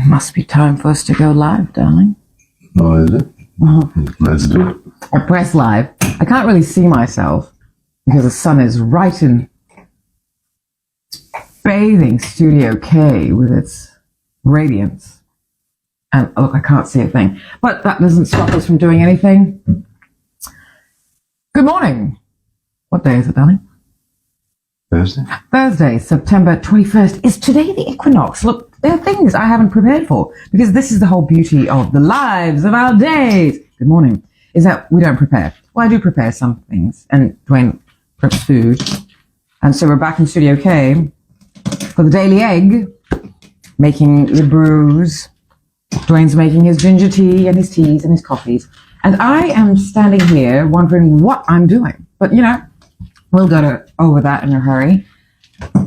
Must be time for us to go live, darling. Oh, is it? Let's do it. I press live. I can't really see myself because the sun is right in bathing Studio K with its radiance. And look, I can't see a thing. But that doesn't stop us from doing anything. Good morning. What day is it, darling? Thursday? Thursday, September 21st. Is today the equinox? Look, there are things I haven't prepared for because this is the whole beauty of the lives of our days. Good morning. Is that we don't prepare. Well, I do prepare some things, and Dwayne preps food. And so we're back in Studio K for the Daily Egg, making the brews. Dwayne's making his ginger tea and his teas and his coffees. And I am standing here wondering what I'm doing. But, you know, we'll go over that in a hurry.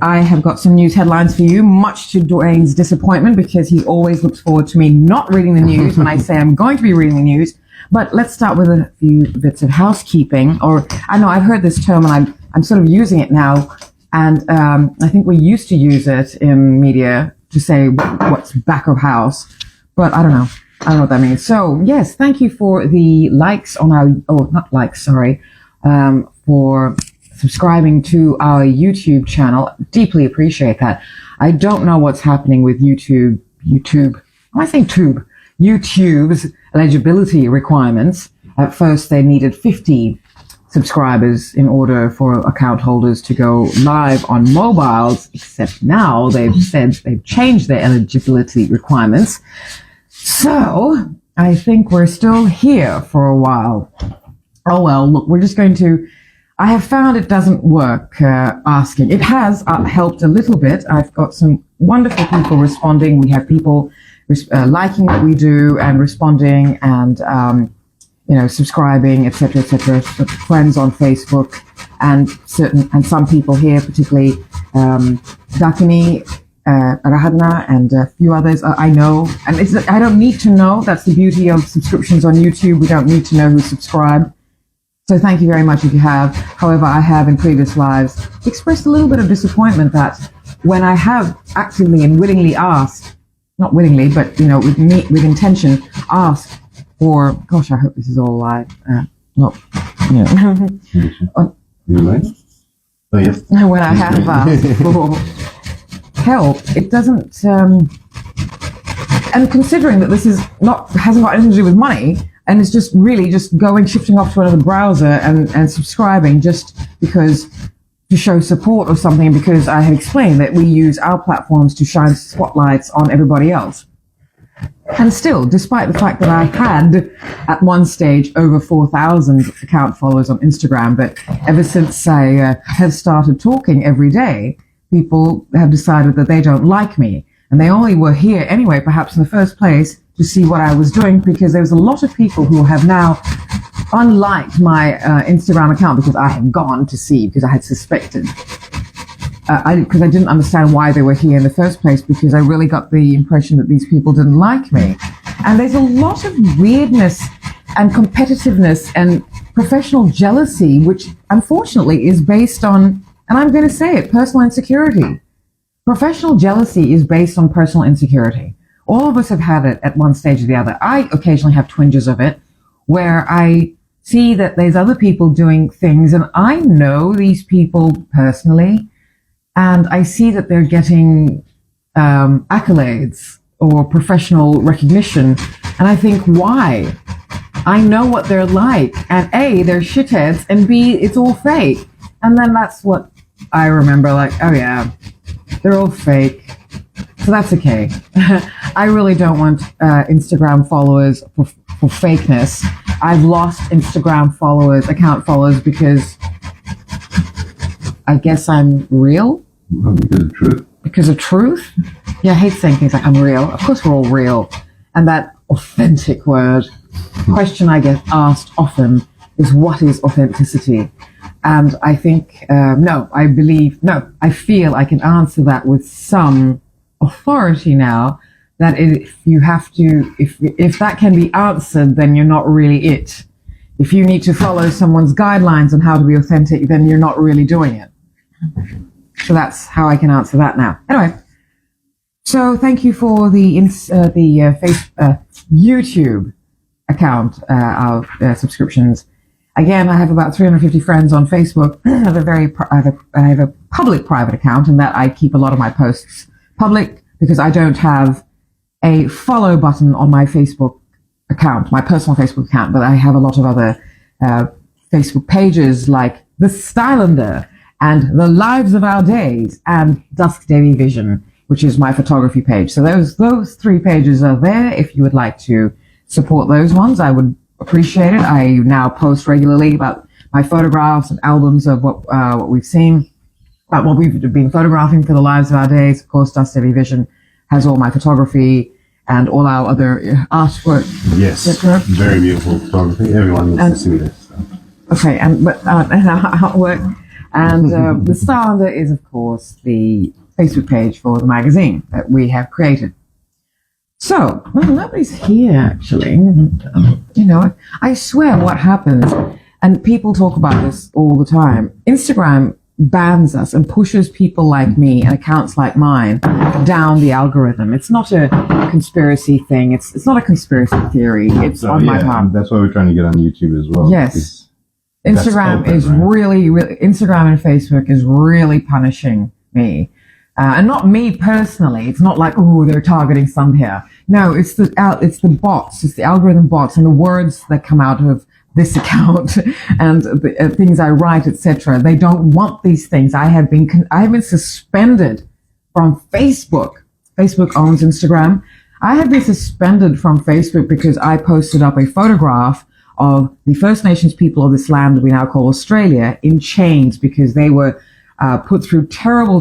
I have got some news headlines for you, much to Dwayne's disappointment, because he always looks forward to me not reading the news when I say I'm going to be reading the news. But let's start with a few bits of housekeeping. Or, I know I've heard this term and I'm sort of using it now. And I think we used to use it in media to say what's back of house. But I don't know. I don't know what that means. So, yes, thank you for the likes on our, not likes, sorry, for subscribing to our YouTube channel. Deeply appreciate that. I don't know what's happening with YouTube, am I saying tube? YouTube's eligibility requirements. At first, they needed 50 subscribers in order for account holders to go live on mobiles, except now they've said they've changed their eligibility requirements. So I think we're still here for a while. Oh, well, look, we're just going to, I have found it doesn't work asking. It has helped a little bit. I've got some wonderful people responding. We have people liking what we do and responding and, subscribing, etc., etc. Friends on Facebook and some people here, particularly Dakini, Rahadna, and a few others I know. And I don't need to know. That's the beauty of subscriptions on YouTube. We don't need to know who's subscribed. So thank you very much if you have. However, I have in previous lives expressed a little bit of disappointment that when I have actively and willingly asked, not willingly, but, with intention, asked for, gosh, I hope this is all live. You right? Oh, yes. When I have asked for help, it doesn't, and considering that this hasn't got anything to do with money, and it's just really just shifting off to another browser and subscribing just because to show support or something, because I have explained that we use our platforms to shine spotlights on everybody else. And still, despite the fact that I had at one stage over 4,000 account followers on Instagram, but ever since I have started talking every day, people have decided that they don't like me. And they only were here anyway, perhaps in the first place, to see what I was doing, because there was a lot of people who have now unliked my Instagram account because I had gone to see, because I had suspected. Because I didn't understand why they were here in the first place, because I really got the impression that these people didn't like me. And there's a lot of weirdness and competitiveness and professional jealousy, which unfortunately is based on, and I'm going to say it, personal insecurity. Professional jealousy is based on personal insecurity. All of us have had it at one stage or the other. I occasionally have twinges of it where I see that there's other people doing things and I know these people personally and I see that they're getting accolades or professional recognition. And I think, why? I know what they're like. And A, they're shitheads, and B, it's all fake. And then that's what I remember, like, oh yeah, they're all fake. So that's okay. I really don't want Instagram followers for fakeness. I've lost Instagram followers, account followers, because I guess I'm real. Because of truth. Because of truth? Yeah, I hate saying things like I'm real. Of course we're all real. And that authentic word, question I get asked often is, what is authenticity? And I think, I feel I can answer that with some authority now, that if that can be answered, then you're not really it. If you need to follow someone's guidelines on how to be authentic, then you're not really doing it. So that's how I can answer that now. Anyway, So thank you for the YouTube account of subscriptions. Again, I have about 350 friends on Facebook. I have a public private account, in that I keep a lot of my posts public because I don't have a follow button on my Facebook account, my personal Facebook account, but I have a lot of other Facebook pages like the Stylander and the Lives of Our Days and Dusk Devi Vision, which is my photography page. So those three pages are there. If you would like to support those ones, I would appreciate it. I now post regularly about my photographs and albums of what we've seen, what we've been photographing for the Lives of Our Days. Of course, Dusk Devi Vision has all my photography and all our other artwork. Yes, very beautiful photography. Everyone needs to see this. So. Okay, and our artwork. And the Stylander is, of course, the Facebook page for the magazine that we have created. So, nobody's here, actually. I swear what happens, and people talk about this all the time, Instagram bans us and pushes people like me and accounts like mine down the algorithm. It's not a conspiracy thing. It's not a conspiracy theory. It's on my part. That's why we're trying to get on YouTube as well. Yes. Instagram is really, Instagram and Facebook is really punishing me. And not me personally. It's not like, oh, they're targeting some here. No, it's the bots. It's the algorithm bots and the words that come out of this account and the things I write, etc. They don't want these things. I have been suspended from Facebook. Facebook owns Instagram. I have been suspended from Facebook because I posted up a photograph of the First Nations people of this land we now call Australia in chains because they were put through terrible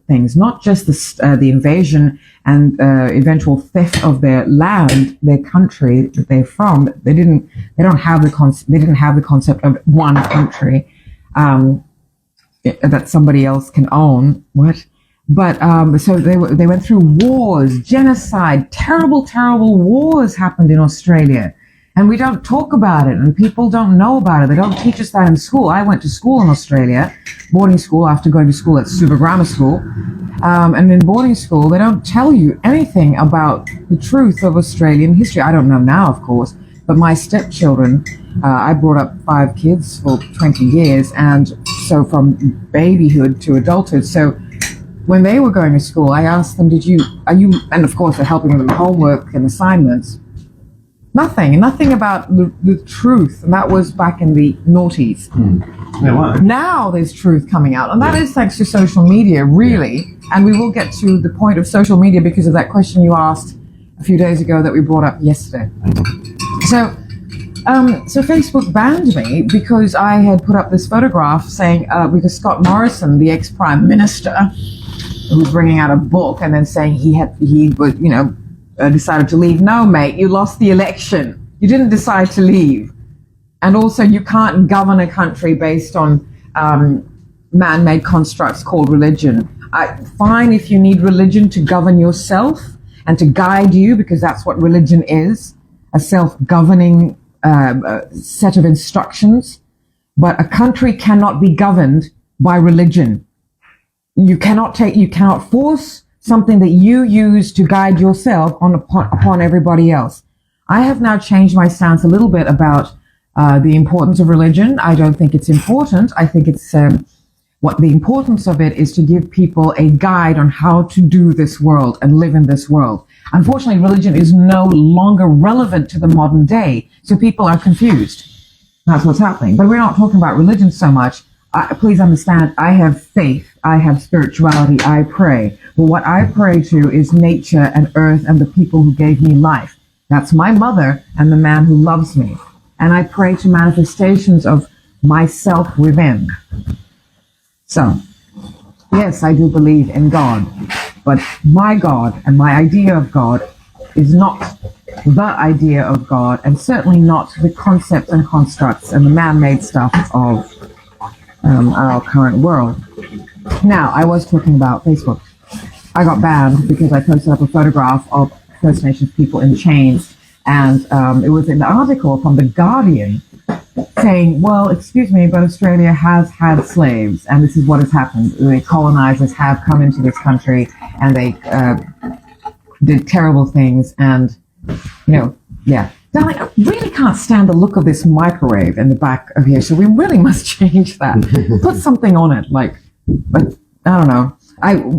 things, not just the invasion and eventual theft of their land, their country that they're from. They didn't have the concept of one country that somebody else can own. What? But so they went through wars, genocide, terrible wars happened in Australia. And we don't talk about it, and people don't know about it. They don't teach us that in school. I went to school in Australia, boarding school, after going to school at Suva Grammar School. And in boarding school, they don't tell you anything about the truth of Australian history. I don't know now, of course, but my stepchildren, I brought up 5 kids for 20 years, and so from babyhood to adulthood. So when they were going to school, I asked them, and of course they're helping them with homework and assignments. Nothing about the truth, and that was back in the noughties. Yeah, wow. Now there's truth coming out, and that is thanks to social media, really. And we will get to the point of social media because of that question you asked a few days ago that we brought up yesterday. So Facebook banned me because I had put up this photograph saying, because Scott Morrison, the ex-Prime Minister, who was bringing out a book and then saying he was, decided to leave. No, mate, you lost the election. You didn't decide to leave. And also, you can't govern a country based on man-made constructs called religion. Fine if you need religion to govern yourself and to guide you, because that's what religion is, a self-governing set of instructions. But a country cannot be governed by religion. You cannot force something that you use to guide yourself upon everybody else. I have now changed my stance a little bit about the importance of religion. I don't think it's important. I think it's what the importance of it is to give people a guide on how to do this world and live in this world. Unfortunately, religion is no longer relevant to the modern day, so people are confused. That's what's happening. But we're not talking about religion so much. Please understand, I have faith, I have spirituality, I pray. But what I pray to is nature and earth and the people who gave me life. That's my mother and the man who loves me. And I pray to manifestations of myself within. So, yes, I do believe in God. But my God and my idea of God is not the idea of God, and certainly not the concepts and constructs and the man-made stuff of our current world. Now, I was talking about Facebook. I got banned because I posted up a photograph of First Nations people in chains, and it was in the article from The Guardian saying, well, excuse me, but Australia has had slaves, and this is what has happened. The colonizers have come into this country, and they did terrible things, and yeah. Darling, I really can't stand the look of this microwave in the back of here, so we really must change that. Put something on it, like I don't know.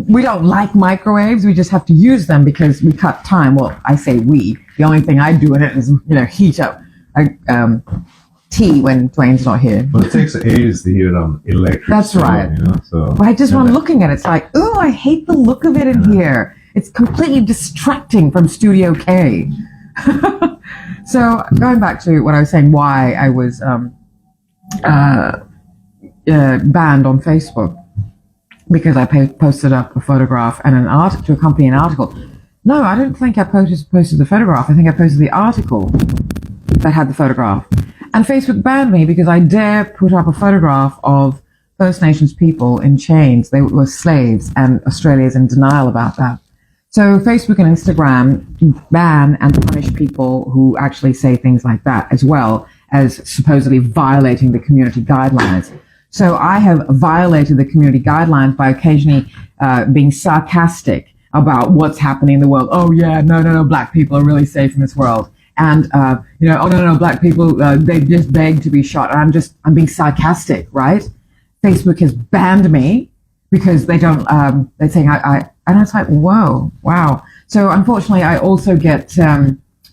We don't like microwaves. We just have to use them because we cut time. Well, I say we. The only thing I do in it is, heat up tea when Dwayne's not here. But it takes ages to heat it on electric. That's right. So. But I just want looking at it. It's like, oh, I hate the look of it in here. It's completely distracting from Studio K. So going back to what I was saying, why I was banned on Facebook. Because I posted up a photograph and an article to accompany an article. No, I don't think I posted the photograph. I think I posted the article that had the photograph. And Facebook banned me because I dare put up a photograph of First Nations people in chains. They were slaves, and Australia is in denial about that. So Facebook and Instagram ban and punish people who actually say things like that, as well as supposedly violating the community guidelines. So I have violated the community guidelines by occasionally being sarcastic about what's happening in the world. Oh yeah, no, black people are really safe in this world. And, oh no, black people, they just beg to be shot. And I'm being sarcastic, right? Facebook has banned me because they don't, they're saying and it's like, whoa, wow. So unfortunately, I also get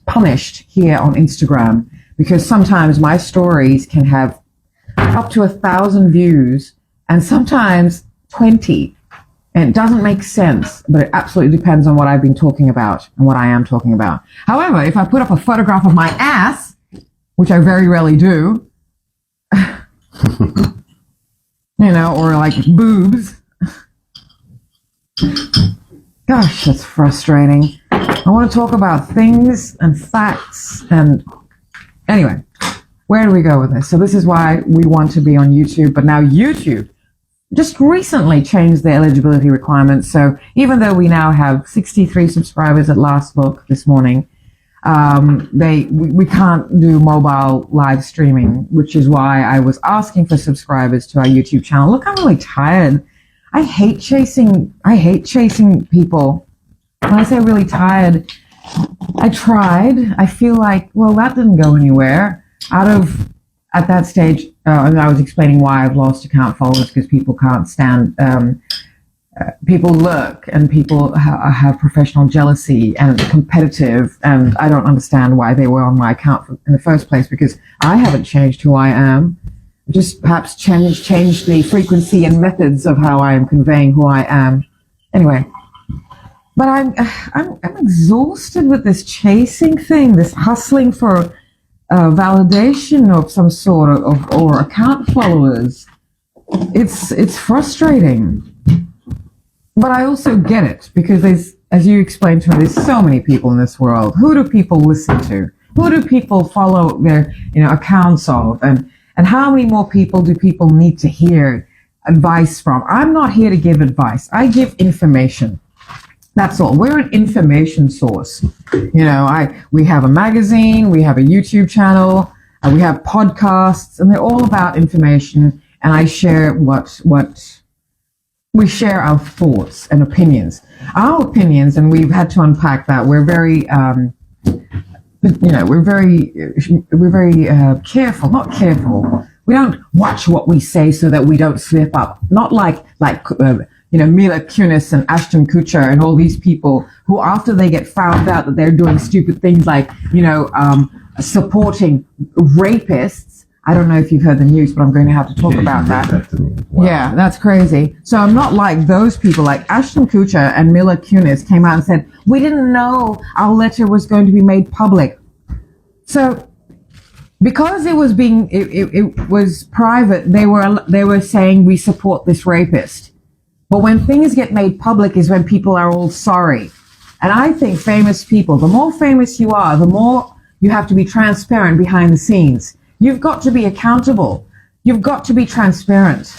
punished here on Instagram because sometimes my stories can have up to 1,000 views and sometimes 20. And it doesn't make sense, but it absolutely depends on what I've been talking about and what I am talking about. However, if I put up a photograph of my ass, which I very rarely do, or like boobs. Gosh, that's frustrating. I want to talk about things and facts and anyway. Where do we go with this? So this is why we want to be on YouTube, but now YouTube just recently changed their eligibility requirements. So even though we now have 63 subscribers at last look this morning, we can't do mobile live streaming, which is why I was asking for subscribers to our YouTube channel. Look, I'm really tired. I hate chasing people. When I say really tired, I tried. I feel like, well, that didn't go anywhere. At that stage, I was explaining why I've lost account followers because people can't stand, people lurk and people have professional jealousy and competitive, and I don't understand why they were on my account in the first place because I haven't changed who I am. Just perhaps change the frequency and methods of how I am conveying who I am. Anyway, but I'm exhausted with this chasing thing, this hustling for validation of some sort or account followers. It's frustrating, but I also get it because as you explained to me, there's so many people in this world. Who do people listen to? Who do people follow their accounts of? And how many more people do people need to hear advice from? I'm not here to give advice. I give information. That's all. We're an information source. We have a magazine, we have a YouTube channel, we have podcasts, and they're all about information. And I share we share our thoughts and opinions. Our opinions, and we've had to unpack that. We're very, we're very careful. Not careful. We don't watch what we say so that we don't slip up. Not like Mila Kunis and Ashton Kutcher and all these people who, after they get found out that they're doing stupid things like, supporting rapists. I don't know if you've heard the news, but I'm going to have to talk about that. Wow. Yeah, that's crazy. So I'm not like those people. Like Ashton Kutcher and Mila Kunis came out and said, we didn't know our letter was going to be made public. So because it was private, they were saying we support this rapist. But when things get made public is when people are all sorry. And I think famous people, the more famous you are, the more you have to be transparent behind the scenes. You've got to be accountable. You've got to be transparent.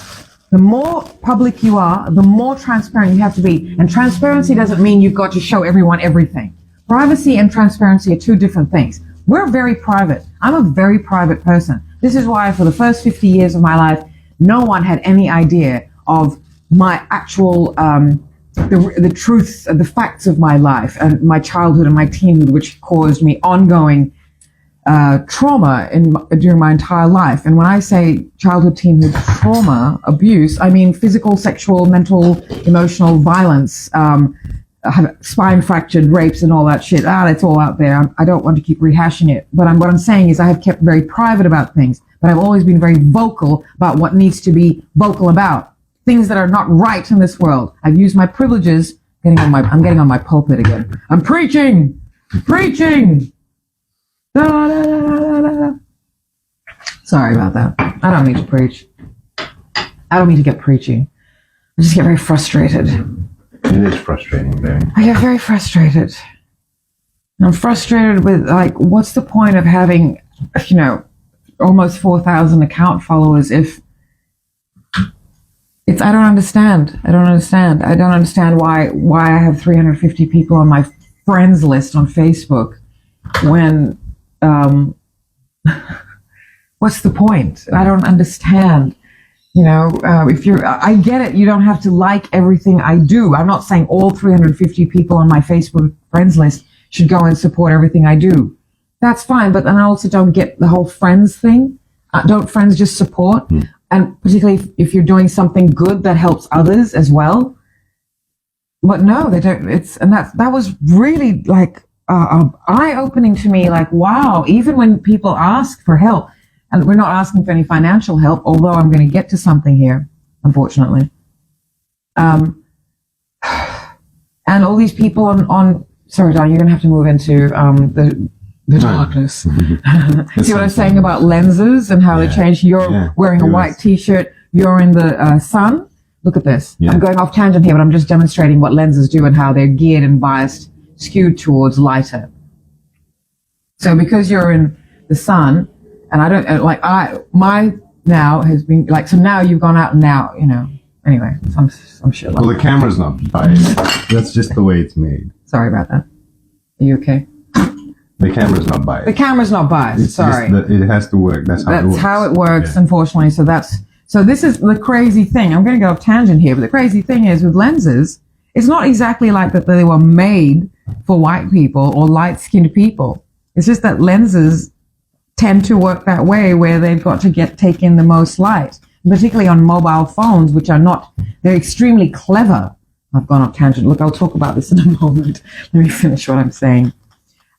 The more public you are, the more transparent you have to be. And transparency doesn't mean you've got to show everyone everything. Privacy and transparency are two different things. We're very private. I'm a very private person. This is why for the first 50 years of my life, no one had any idea of my actual the truths, the facts of my life and my childhood and my teenhood, which caused me ongoing trauma during my entire life. And when I say childhood, teenhood trauma, abuse, I mean physical, sexual, mental, emotional violence, spine fractured, rapes, and all that shit. It's all out there. I don't want to keep rehashing it. But what I'm saying is I have kept very private about things, but I've always been very vocal about what needs to be vocal about. Things that are not right in this world. I've used my privileges. I'm getting on my pulpit again. I'm preaching. Da, da, da, da, da. Sorry about that. I don't mean to preach. I don't mean to get preachy. I just get very frustrated. It is frustrating, Barry. I get very frustrated. And I'm frustrated with, like, what's the point of having, almost 4,000 account followers if it's, I don't understand why I have 350 people on my friends list on Facebook when, what's the point? I don't understand. I get it. You don't have to like everything I do. I'm not saying all 350 people on my Facebook friends list should go and support everything I do. That's fine. But then I also don't get the whole friends thing. Don't friends just support? And particularly if you're doing something good that helps others as well. But no, they don't. That was really like eye-opening to me. Like, wow, even when people ask for help, and we're not asking for any financial help, although I'm going to get to something here, unfortunately. And all these people on sorry, Don, you're going to have to move into the darkness. See what I'm saying about lenses and how they change? You're wearing a white T-shirt. You're in the sun. Look at this. Yeah. I'm going off tangent here, but I'm just demonstrating what lenses do and how they're geared and biased, skewed towards lighter. So because you're in the sun, and I don't my now has been like, so now you've gone out and now, anyway, some shit. Well, the camera's not biased. That's just the way it's made. Sorry about that. Are you okay? The camera's not biased. The camera's not biased. It's sorry. It has to work. That's how it works. Unfortunately. So this is the crazy thing. I'm going to go off tangent here, but the crazy thing is with lenses, it's not exactly like that they were made for white people or light-skinned people. It's just that lenses tend to work that way where they've got to take in the most light, particularly on mobile phones, which they're extremely clever. I've gone off tangent. Look, I'll talk about this in a moment. Let me finish what I'm saying.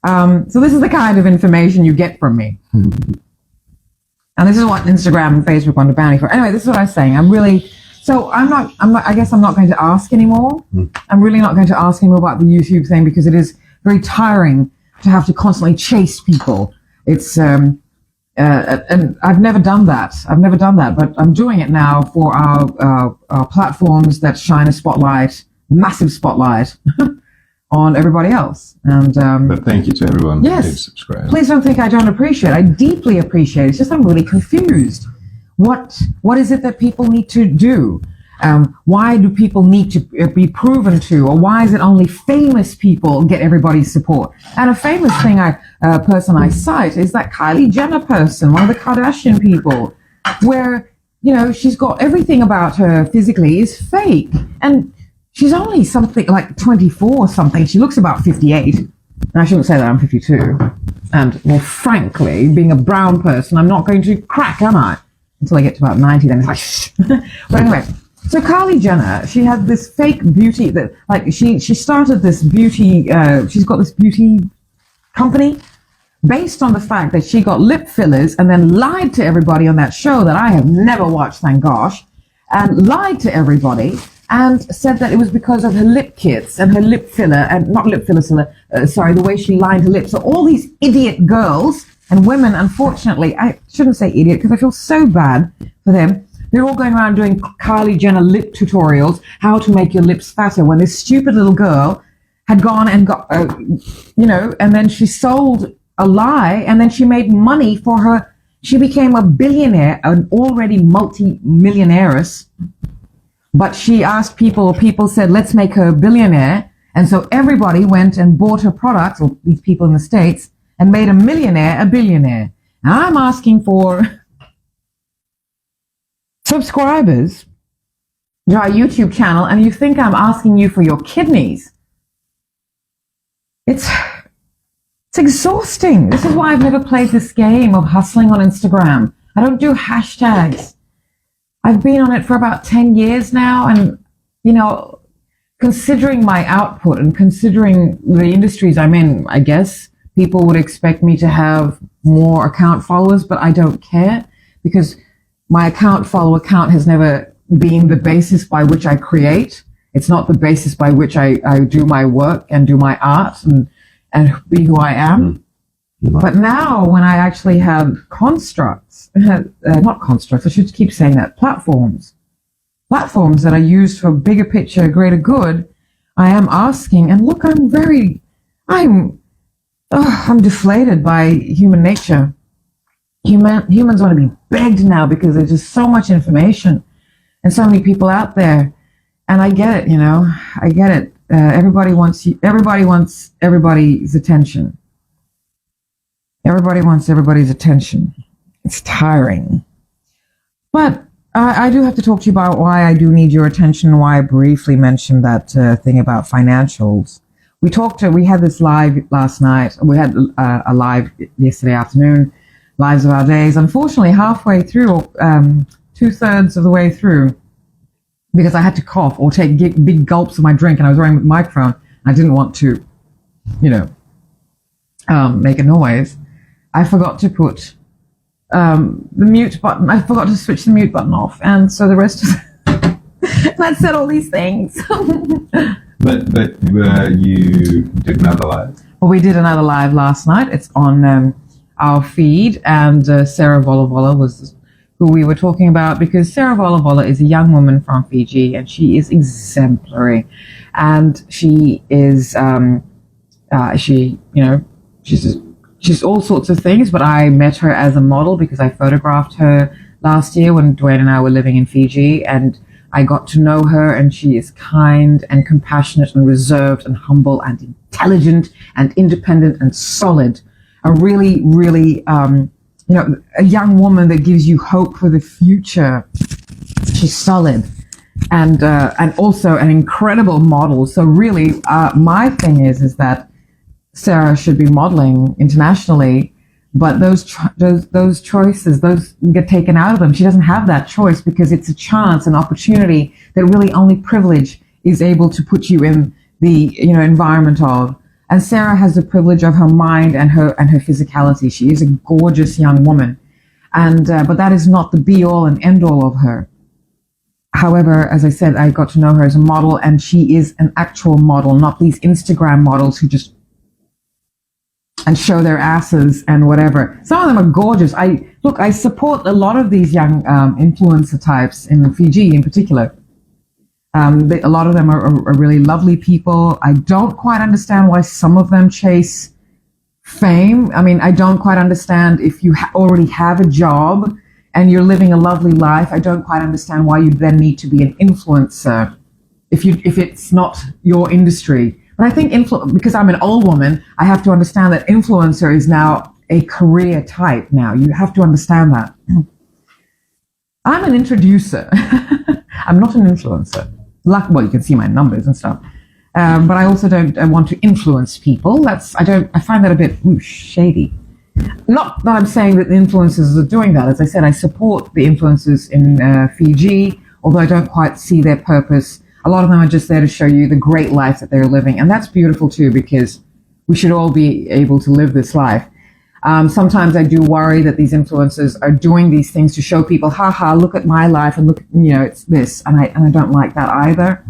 So this is the kind of information you get from me. And this is what Instagram and Facebook want to ban me for. Anyway, this is what I was saying. I guess I'm not going to ask anymore. I'm really not going to ask anymore about the YouTube thing because it is very tiring to have to constantly chase people. It's, and I've never done that. But I'm doing it now for our platforms that shine a massive spotlight on everybody else. And but thank you to everyone who did subscribe. Please don't think I don't appreciate it. I deeply appreciate it. It's just I'm really confused. What is it that people need to do? Why do people need to be proven to, or why is it only famous people get everybody's support? And a famous person I cite is that Kylie Jenner person, one of the Kardashian people, where, she's got everything about her physically is fake. And she's only something like 24 or something. She looks about 58. And I shouldn't say that, I'm 52. And, well, frankly, being a brown person, I'm not going to crack, am I? Until I get to about 90, then it's like, shh. But anyway. So Kylie Jenner, she had this fake beauty that, like, she started this beauty, she's got this beauty company based on the fact that she got lip fillers and then lied to everybody on that show that I have never watched, thank gosh, and lied to everybody and said that it was because of her lip kits and her lip filler, and not lip filler, the way she lined her lips. So all these idiot girls and women, unfortunately, I shouldn't say idiot because I feel so bad for them. They're all going around doing Kylie Jenner lip tutorials, how to make your lips fatter, when this stupid little girl had gone and got, and then she sold a lie, and then she made money for her. She became a billionaire, an already multi-millionaires. But she asked people said, let's make her a billionaire. And so everybody went and bought her products, or these people in the States, and made a millionaire a billionaire. Now I'm asking for subscribers our YouTube channel, and you think I'm asking you for your kidneys. It's exhausting. This is why I've never played this game of hustling on Instagram. I don't do hashtags. I've been on it for about 10 years now, and, you know, considering my output and considering the industries I'm in, I guess people would expect me to have more account followers, but I don't care, because my follower count has never been the basis by which I create. It's not the basis by which I do my work and do my art and be who I am. But now when I actually have constructs, not constructs, I should keep saying that, platforms that are used for bigger picture, greater good, I am asking, and look, I'm deflated by human nature. Humans want to be begged now because there's just so much information and so many people out there. And I get it, you know, I get it. Everybody wants everybody's attention. Everybody wants everybody's attention. It's tiring. But I do have to talk to you about why I do need your attention, why I briefly mentioned that thing about financials. We had this live last night. We had a live yesterday afternoon, Lives of Our Days. Unfortunately, halfway through, 2/3 of the way through, because I had to cough or take big gulps of my drink, and I was wearing a microphone. I didn't want to, you know, make a noise. I forgot to put the mute button. I forgot to switch the mute button off, and so the rest of and I said all these things. But you did another live? Well, we did another live last night. It's on our feed, and Sera Volavola was who we were talking about, because Sera Volavola is a young woman from Fiji, and she is exemplary, and she is she's all sorts of things. But I met her as a model because I photographed her last year when Dwayne and I were living in Fiji, and I got to know her, and she is kind and compassionate and reserved and humble and intelligent and independent and solid. A really, really, a young woman that gives you hope for the future. She's solid and also an incredible model. So really, my thing is that Sera should be modeling internationally, but those choices, those get taken out of them. She doesn't have that choice because it's a chance, an opportunity that really only privilege is able to put you in the, environment of. And Sera has the privilege of her mind and her physicality. She is a gorgeous young woman, and but that is not the be all and end all of her. However, as I said, I got to know her as a model, and she is an actual model, not these Instagram models who just and show their asses and whatever. Some of them are gorgeous. I support a lot of these young influencer types in Fiji in particular. A lot of them are really lovely people. I don't quite understand why some of them chase fame. I mean, I don't quite understand if you already have a job and you're living a lovely life. I don't quite understand why you then need to be an influencer if it's not your industry. But I think because I'm an old woman, I have to understand that influencer is now a career type now. You have to understand that. I'm an introducer. I'm not an influencer. Well, you can see my numbers and stuff. But I also don't want to influence people. I find that a bit shady. Not that I'm saying that the influencers are doing that. As I said, I support the influencers in Fiji, although I don't quite see their purpose. A lot of them are just there to show you the great life that they're living. And that's beautiful too, because we should all be able to live this life. Sometimes I do worry that these influencers are doing these things to show people, haha, look at my life and look, it's this. And I don't like that either.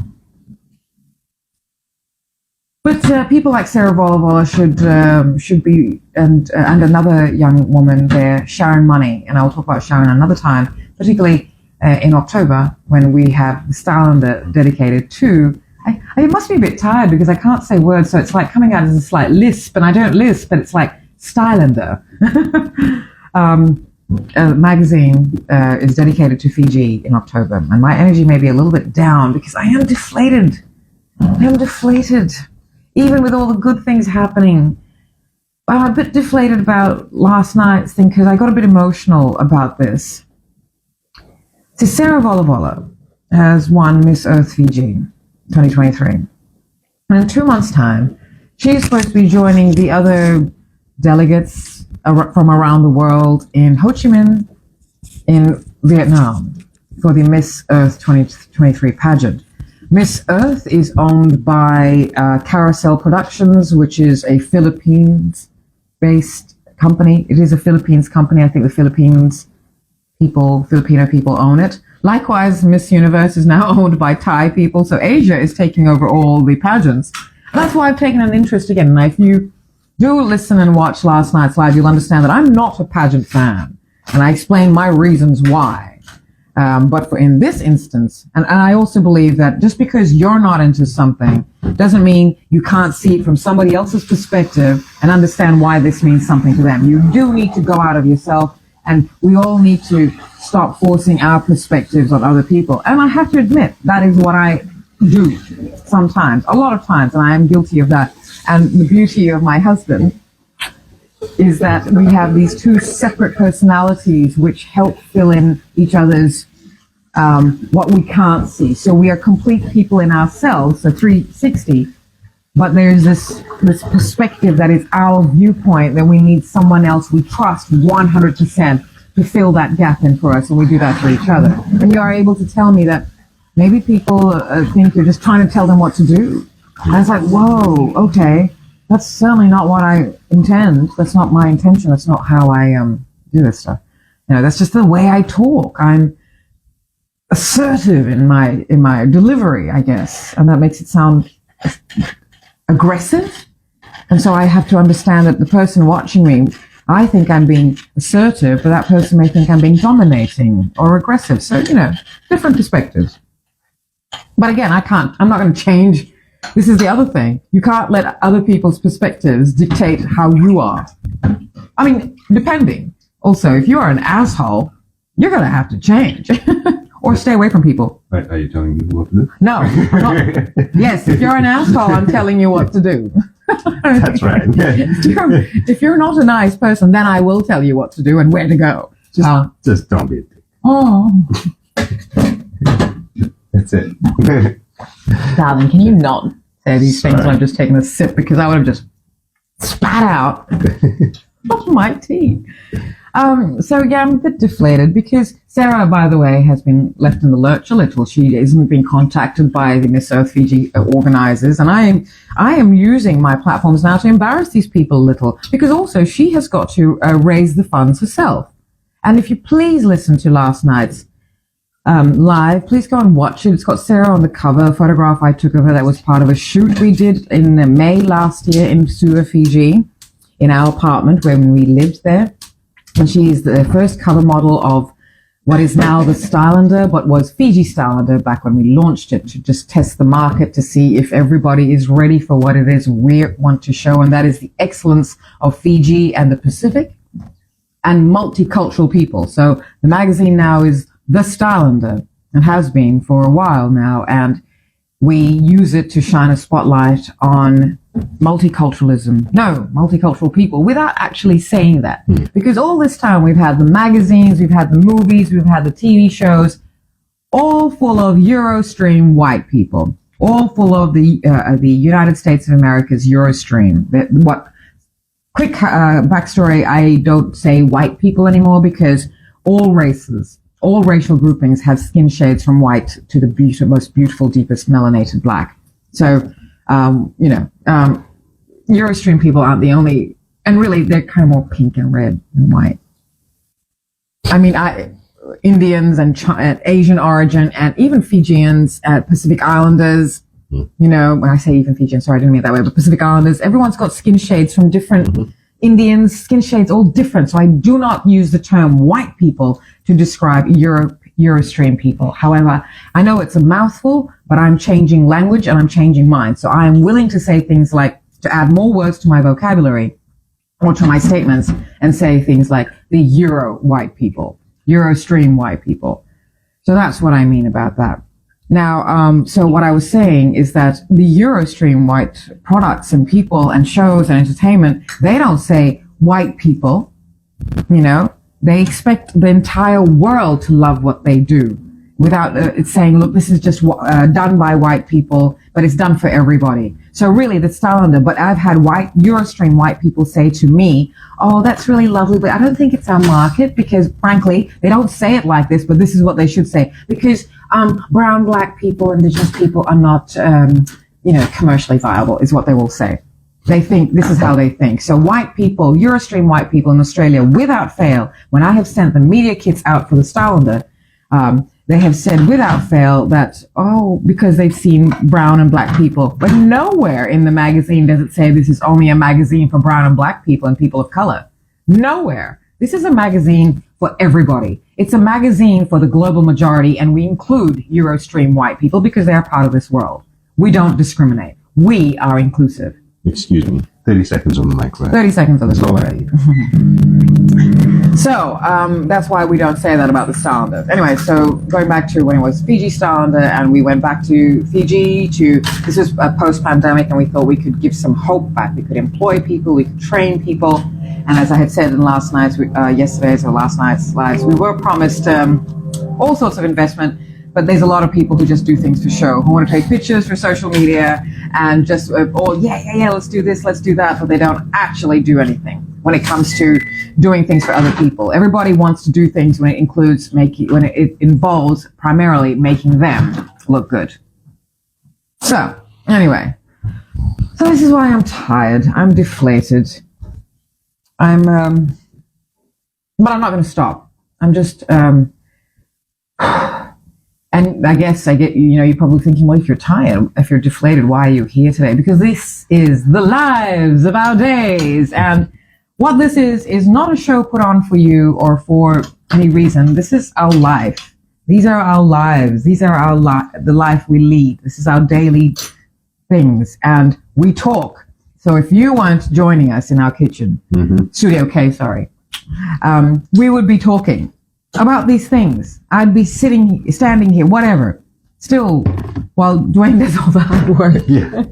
But people like Sera Volavola should be, and another young woman there, Sharon Money, and I'll talk about Sharon another time, particularly in October when we have the Stylander dedicated to. I must be a bit tired because I can't say words, so it's like coming out as a slight lisp, and I don't lisp, but it's like Stylander. Magazine is dedicated to Fiji in October, and my energy may be a little bit down because I am deflated. Even with all the good things happening. I'm a bit deflated about last night's thing because I got a bit emotional about this. So Sera Volavola, has won Miss Earth Fiji 2023. And in 2 months' time, she's supposed to be joining the other delegates from around the world in Ho Chi Minh, in Vietnam, for the Miss Earth 2023 pageant. Miss Earth is owned by Carousel Productions, which is a Philippines-based company. It is a Philippines company. I think the Filipino people own it. Likewise, Miss Universe is now owned by Thai people, so Asia is taking over all the pageants. That's why I've taken an interest again. Now, if you do listen and watch last night's live, you'll understand that I'm not a pageant fan, and I explain my reasons why. But in this instance, and I also believe that just because you're not into something doesn't mean you can't see it from somebody else's perspective and understand why this means something to them. You do need to go out of yourself, and we all need to stop forcing our perspectives on other people. And I have to admit, that is what I do sometimes, a lot of times, and I am guilty of that. And the beauty of my husband is that we have these two separate personalities which help fill in each other's what we can't see. So we are complete people in ourselves, so 360, but there's this perspective that is our viewpoint that we need someone else we trust 100% to fill that gap in for us, and we do that for each other. And you are able to tell me that maybe people think you're just trying to tell them what to do. And it's like, whoa, okay, that's certainly not what I intend. That's not my intention. That's not how I do this stuff. You know, that's just the way I talk. I'm assertive in my delivery, I guess, and that makes it sound aggressive. And so I have to understand that the person watching me, I think I'm being assertive, but that person may think I'm being dominating or aggressive. So, you know, different perspectives. But again, I'm not going to change. This is the other thing. You can't let other people's perspectives dictate how you are. I mean, depending. Also, if you are an asshole, you're going to have to change. Or stay away from people. Wait, are you telling me what to do? No, I'm not. Yes, if you're an asshole, I'm telling you what to do. That's right. If you're not a nice person, then I will tell you what to do and where to go. Just don't be a dick. Oh. That's it. Darling, can you not say these things when I've just taken a sip, because I would have just spat out of my tea. So yeah, I'm a bit deflated because Sera, by the way, has been left in the lurch a little. She hasn't been contacted by the Miss Earth Fiji organizers, and I am using my platforms now to embarrass these people a little, because also she has got to raise the funds herself. And if you please listen to last night's live, please go and watch it. It's got Sera on the cover, a photograph I took of her that was part of a shoot we did in May last year in Sera, Fiji, in our apartment when we lived there. And she is the first cover model of what is now the Stylander, but was Fiji Stylander back when we launched it, to just test the market to see if everybody is ready for what it is we want to show, and that is the excellence of Fiji and the Pacific and multicultural people. So the magazine now is the Stylander, and has been for a while now, and we use it to shine a spotlight on multicultural people, without actually saying that. Because all this time we've had the magazines, we've had the movies, we've had the TV shows, all full of Eurostream white people, all full of the United States of America's Eurostream. Quick backstory, I don't say white people anymore, because all races, all racial groupings have skin shades from white to the most beautiful, deepest melanated black. So, Eurostream people aren't the only, and really they're kind of more pink and red than white. I mean, Indians and Asian origin, and even Fijians, Pacific Islanders, when I say even Fijians, sorry, I didn't mean it that way, but Pacific Islanders, everyone's got skin shades from different Indians, skin shades, all different. So I do not use the term white people to describe Eurostream people. However, I know it's a mouthful, but I'm changing language and I'm changing mind. So I am willing to say things like, to add more words to my vocabulary or to my statements, and say things like the Euro white people, Eurostream white people. So that's what I mean about that. Now, so what I was saying is that the Eurostream white products and people and shows and entertainment, they don't say white people, they expect the entire world to love what they do. without it's saying, look, this is just done by white people, but it's done for everybody. So really, the Stylander. But I've had Eurostream white people say to me, oh, that's really lovely, but I don't think it's our market, because frankly, they don't say it like this, but this is what they should say, because brown, black people, indigenous people are not, commercially viable, is what they will say. They think, this is how they think. So white people, Eurostream white people in Australia, without fail, when I have sent the media kits out for the Stylander, they have said without fail that, because they've seen brown and black people. But nowhere in the magazine does it say this is only a magazine for brown and black people and people of color. Nowhere. This is a magazine for everybody. It's a magazine for the global majority, and we include Eurostream white people because they are part of this world. We don't discriminate. We are inclusive. Excuse me. 30 seconds on the microphone. 30 seconds on the already. So, that's why we don't say that about the Stylander. Anyway, so going back to when it was Fiji Stylander, and we went back to Fiji this was post-pandemic, and we thought we could give some hope back. We could employ people, we could train people. And as I had said in last night's lives, we were promised all sorts of investment, but there's a lot of people who just do things for show, who want to take pictures for social media and just, let's do this, let's do that, but they don't actually do anything when it comes to doing things for other people. Everybody wants to do things when it involves primarily making them look good. So, anyway, this is why I'm tired. I'm deflated. But I'm not going to stop. I'm just, and I guess you're probably thinking, well, if you're tired, if you're deflated, why are you here today? Because this is the lives of our days. And what this is not a show put on for you or for any reason. This is our life. These are our lives. These are the life we lead. This is our daily things. And we talk. So if you weren't joining us in our kitchen, Studio K, we would be talking about these things. I'd be standing here, whatever, still, while Dwayne does all the hard work. Yeah.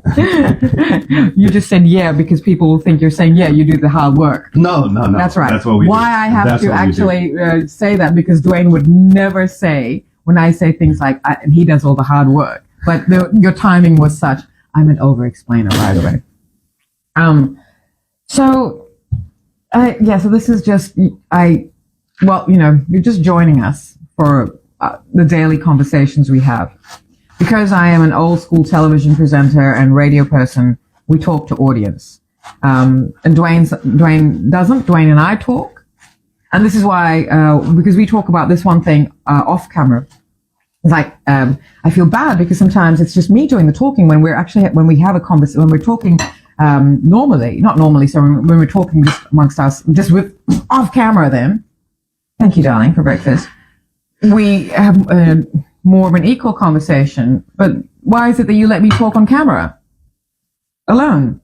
You just said because people will think you're saying, you do the hard work. No. That's right. That's what we do. Why I have to actually say that, because Dwayne would never say, when I say things like, and he does all the hard work. But your timing was such, I'm an over-explainer, by the way. So this is just, you're just joining us for the daily conversations we have. Because I am an old school television presenter and radio person, we talk to audience. And Dwayne doesn't. Dwayne and I talk. And this is why, because we talk about this one thing off camera. It's like, I feel bad because sometimes it's just me doing the talking when we have a conversation, when we're talking when we're talking just amongst us, just with off camera then. Thank you, darling, for breakfast. We have more of an equal conversation, but why is it that you let me talk on camera? Alone?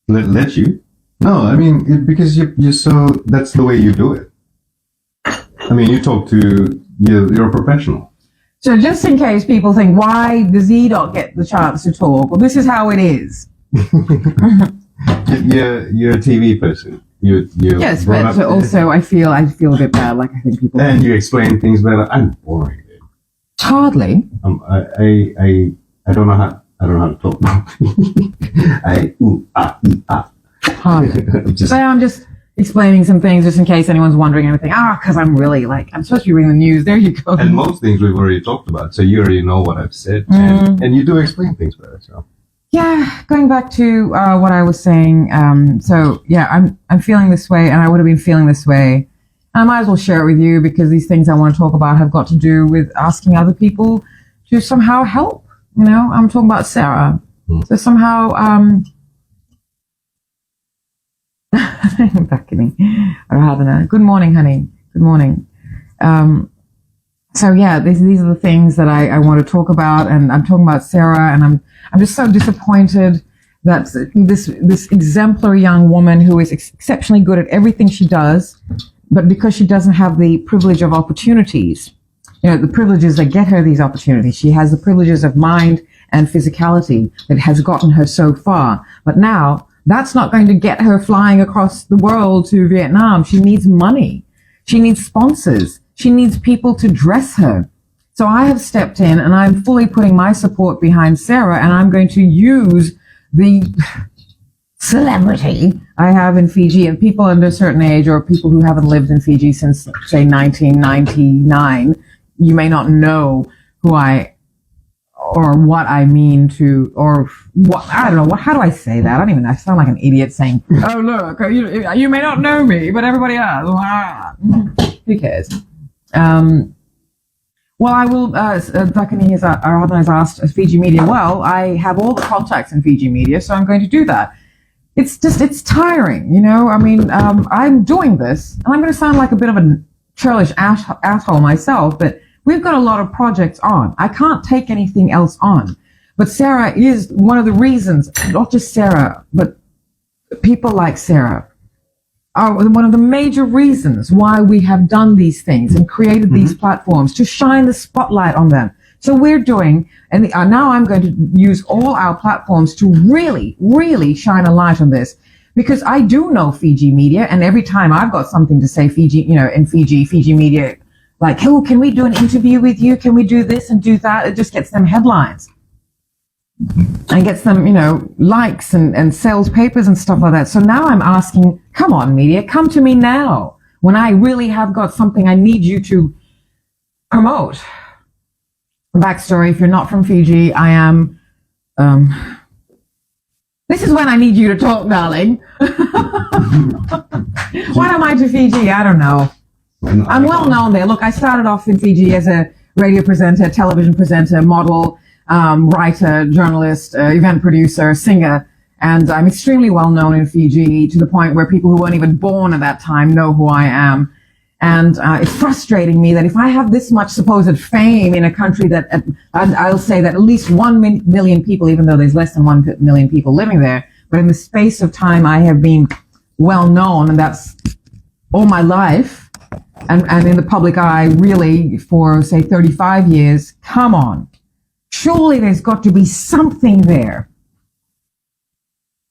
Let you? No, I mean, because you're so, that's the way you do it. I mean, you're a professional. So just in case people think, why does he not get the chance to talk? Well, this is how it is. You're a TV person. Yes, but also I feel a bit bad. Like I think people. And you explain things better. I'm boring. Hardly. I don't know how to talk. Hardly. So I'm just explaining some things just in case anyone's wondering anything. Because I'm really I'm supposed to be reading the news. There you go. And most things we've already talked about, so you already know what I've said, and you do explain things better. So. Yeah, going back to what I was saying. I'm feeling this way, and I would have been feeling this way. And I might as well share it with you because these things I want to talk about have got to do with asking other people to somehow help. I'm talking about Sera. So somehow, back at me. Good morning, honey. Good morning. These are the things that I want to talk about, and I'm talking about Sera, and I'm just so disappointed that this exemplary young woman who is exceptionally good at everything she does, but because she doesn't have the privilege of opportunities, the privileges that get her these opportunities, she has the privileges of mind and physicality that has gotten her so far. But now that's not going to get her flying across the world to Vietnam. She needs money. She needs sponsors. She needs people to dress her. So I have stepped in and I'm fully putting my support behind Sera, and I'm going to use the celebrity I have in Fiji, and people under a certain age or people who haven't lived in Fiji since, say, 1999, you may not know who I or what I mean to, or what, I don't know, how do I say that? I sound like an idiot saying, oh, look, you may not know me, but everybody else. Who cares? Well, I will, Dakini has asked Fiji Media, well, I have all the contacts in Fiji Media, so I'm going to do that. It's tiring, you know? I'm doing this, and I'm going to sound like a bit of a churlish asshole myself, but we've got a lot of projects on. I can't take anything else on. But Sera is one of the reasons, not just Sera, but people like Sera are one of the major reasons why we have done these things and created these platforms to shine the spotlight on them. So we're doing, and now I'm going to use all our platforms to really, really shine a light on this, because I do know Fiji Media, and every time I've got something to say Fiji, in Fiji Media, like, oh, can we do an interview with you? Can we do this and do that? It just gets them headlines and gets them, likes and sells papers and stuff like that. So now I'm asking, come on, media, come to me now when I really have got something I need you to promote. Backstory, if you're not from Fiji, I am, this is when I need you to talk, darling. Why am I to Fiji? I don't know. I'm well known there. Look, I started off in Fiji as a radio presenter, television presenter, model, writer, journalist, event producer, singer, and I'm extremely well known in Fiji to the point where people who weren't even born at that time know who I am. And it's frustrating me that if I have this much supposed fame in a country that I'll say that at least 1 million people, even though there's less than 1 million people living there, but in the space of time I have been well known, and that's all my life, and in the public eye really for, say, 35 years. Come on. Surely there's got to be something there.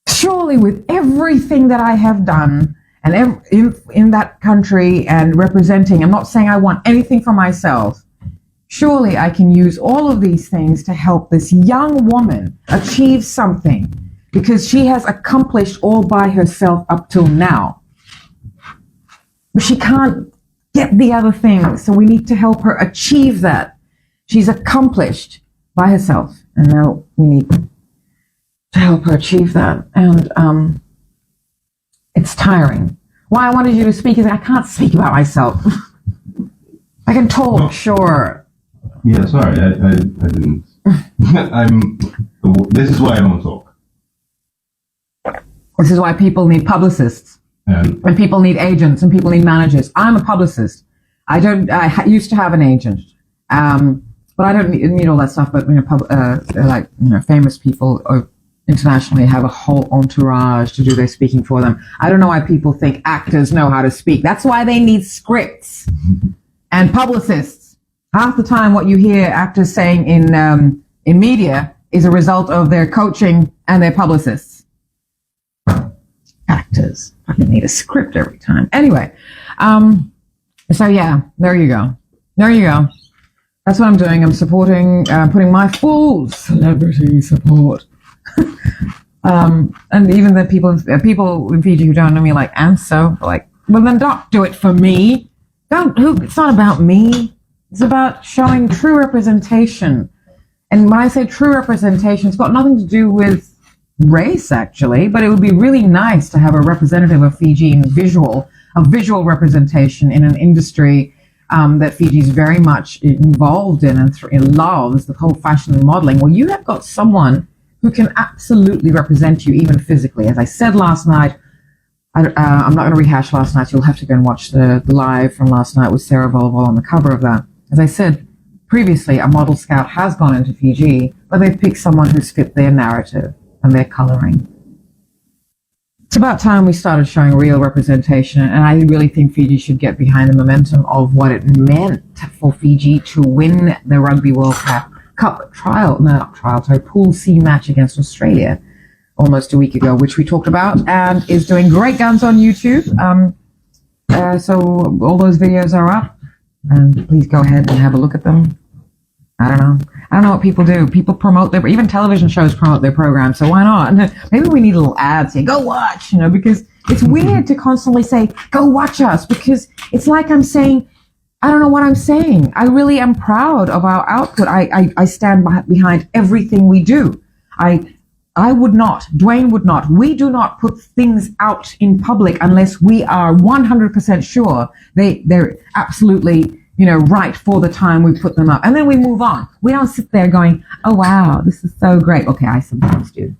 Surely with everything that I have done and in that country and representing, I'm not saying I want anything for myself. Surely I can use all of these things to help this young woman achieve something, because she has accomplished all by herself up till now. But she can't get the other things, so we need to help her achieve that. She's accomplished by herself, and now we need to help her achieve that. And it's tiring. Why I wanted you to speak is I can't speak about myself. I can talk, sure. Yeah, sorry, I didn't. This is why I don't talk. This is why people need publicists, and people need agents, and people need managers. I'm a publicist. I used to have an agent, but I don't need all that stuff. But famous people internationally have a whole entourage to do their speaking for them. I don't know why people think actors know how to speak. That's why they need scripts and publicists. Half the time what you hear actors saying in media is a result of their coaching and their publicists. Actors fucking need a script every time. Anyway, so yeah, there you go. That's what I'm doing. I'm supporting, putting my full celebrity support. And even the people in Fiji who don't know me, like, and so, like, well, then don't do it for me. It's not about me. It's about showing true representation. And when I say true representation, it's got nothing to do with race, actually, but it would be really nice to have a representative of Fiji in visual representation in an industry that Fiji is very much involved in and loves, the whole fashion and modeling. Well, you have got someone who can absolutely represent you, even physically. As I said last night, I'm not going to rehash last night. You'll have to go and watch the live from last night with Sera Volavola on the cover of that. As I said previously, a model scout has gone into Fiji, but they've picked someone who's fit their narrative and their coloring. It's about time we started showing real representation, and I really think Fiji should get behind the momentum of what it meant for Fiji to win the Rugby World Cup Pool C match against Australia almost a week ago, which we talked about, and is doing great guns on YouTube. So all those videos are up, and please go ahead and have a look at them. I don't know. I don't know what people do. People promote even television shows promote their programs. So why not? Maybe we need a little ad saying, go watch, because it's weird to constantly say, go watch us, because it's like I'm saying, I don't know what I'm saying. I really am proud of our output. I stand behind everything we do. I would not, Dwayne would not. We do not put things out in public unless we are 100% sure they're absolutely, right for the time we put them up. And then we move on. We don't sit there going, oh, wow, this is so great. Okay, I sometimes do.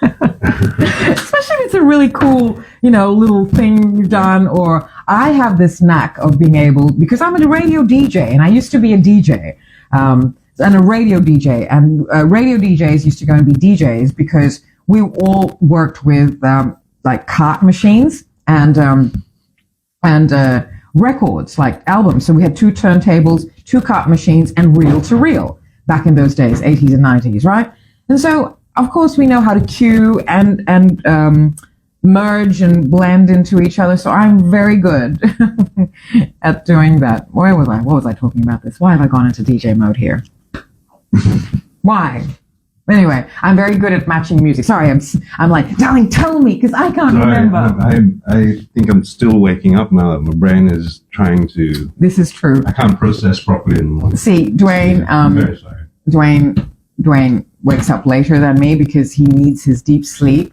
Especially if it's a really cool, little thing you've done. Or I have this knack of being able, because I'm a radio DJ, and I used to be a DJ. And a radio DJ, and radio DJs used to go and be DJs because we all worked with like cart machines and records, like albums. So we had 2 turntables, 2 cart machines, and reel to reel back in those days, 80s and 90s, right? And so of course we know how to cue and merge and blend into each other. So I'm very good at doing that. Where was I? What was I talking about this? Why have I gone into DJ mode here? Why? Anyway, I'm very good at matching music. Sorry, I'm like, darling, tell me, because I can't remember. I think I'm still waking up now. My brain is trying to... This is true. I can't process properly in the morning. See, Dwayne, I'm very sorry. Dwayne wakes up later than me because he needs his deep sleep.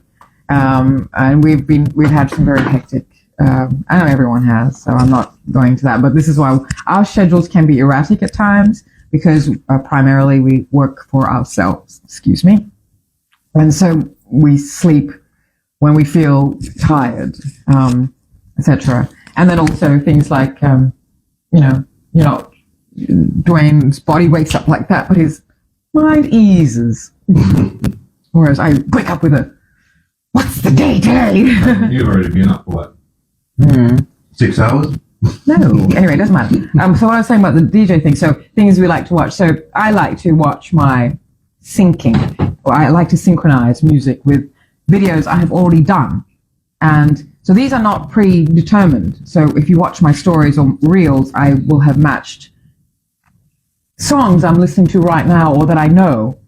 And we've had some very hectic, I know everyone has, so I'm not going to that, but this is why our schedules can be erratic at times, because primarily we work for ourselves, and so we sleep when we feel tired, etc. And then also things like, Dwayne's body wakes up like that, but his mind eases, whereas I wake up with a, what's the day today? You've already been up for what? 6 hours? No. Anyway, it doesn't matter. So what I was saying about the DJ thing, so things we like to watch. So I like to watch my syncing, or I like to synchronize music with videos I have already done. And so these are not predetermined. So if you watch my stories or reels, I will have matched songs I'm listening to right now or that I know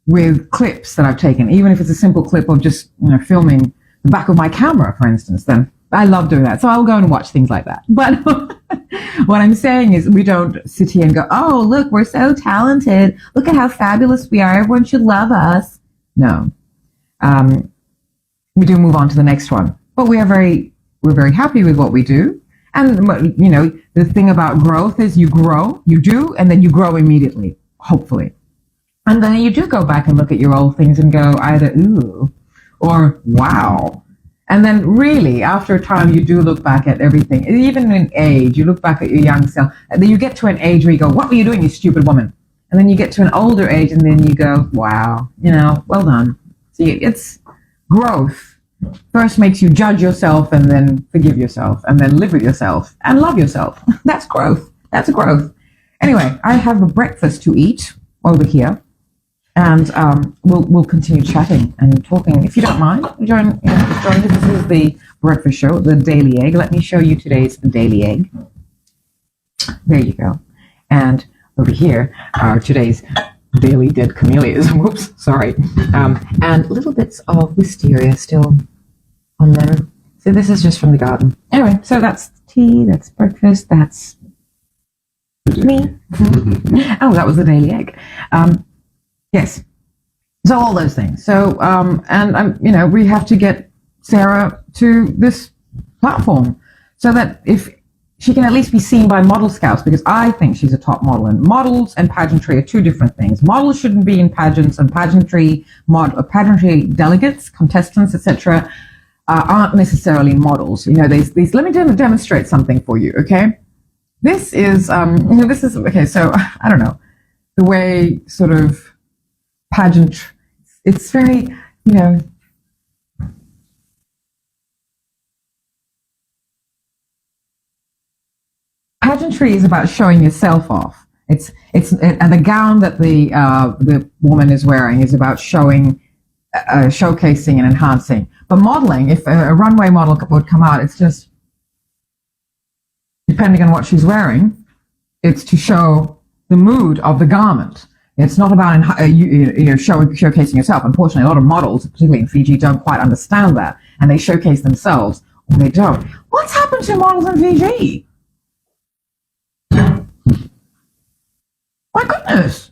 with clips that I've taken, even if it's a simple clip of just, filming the back of my camera, for instance, then I love doing that. So I'll go and watch things like that. But what I'm saying is we don't sit here and go, oh, look, we're so talented. Look at how fabulous we are. Everyone should love us. No. We do move on to the next one. But we're very happy with what we do. And, the thing about growth is you grow, you do, and then you grow immediately, hopefully. And then you do go back and look at your old things and go either, ooh, or wow. And then really, after a time, you do look back at everything. Even in age, you look back at your young self. And then you get to an age where you go, what were you doing, you stupid woman? And then you get to an older age, and then you go, wow, well done. See, it's growth. First makes you judge yourself, and then forgive yourself, and then live with yourself, and love yourself. That's growth. That's a growth. Anyway, I have a breakfast to eat over here. And we'll continue chatting and talking. If you don't mind, join us. This is the breakfast show, the Daily Egg. Let me show you today's Daily Egg. There you go. And over here are today's Daily Dead Camellias. Whoops, sorry. And little bits of wisteria still on there. So this is just from the garden. Anyway, so that's tea, that's breakfast, that's me. Oh, that was the Daily Egg. Yes. So all those things. So, and we have to get Sera to this platform so that if she can at least be seen by model scouts, because I think she's a top model, and models and pageantry are 2 different things. Models shouldn't be in pageants, and pageantry delegates, contestants, etc., aren't necessarily models. These. Let me demonstrate something for you. Okay. This is, okay. So I don't know the way sort of pageant, it's very, pageantry is about showing yourself off. It's and the gown that the woman is wearing is about showing, showcasing and enhancing. But modeling, if a runway model would come out, it's just, depending on what she's wearing, It's to show the mood of the garment. It's not about showcasing yourself. Unfortunately, a lot of models, particularly in Fiji, don't quite understand that, and they showcase themselves, or they don't. What's happened to models in Fiji? My goodness.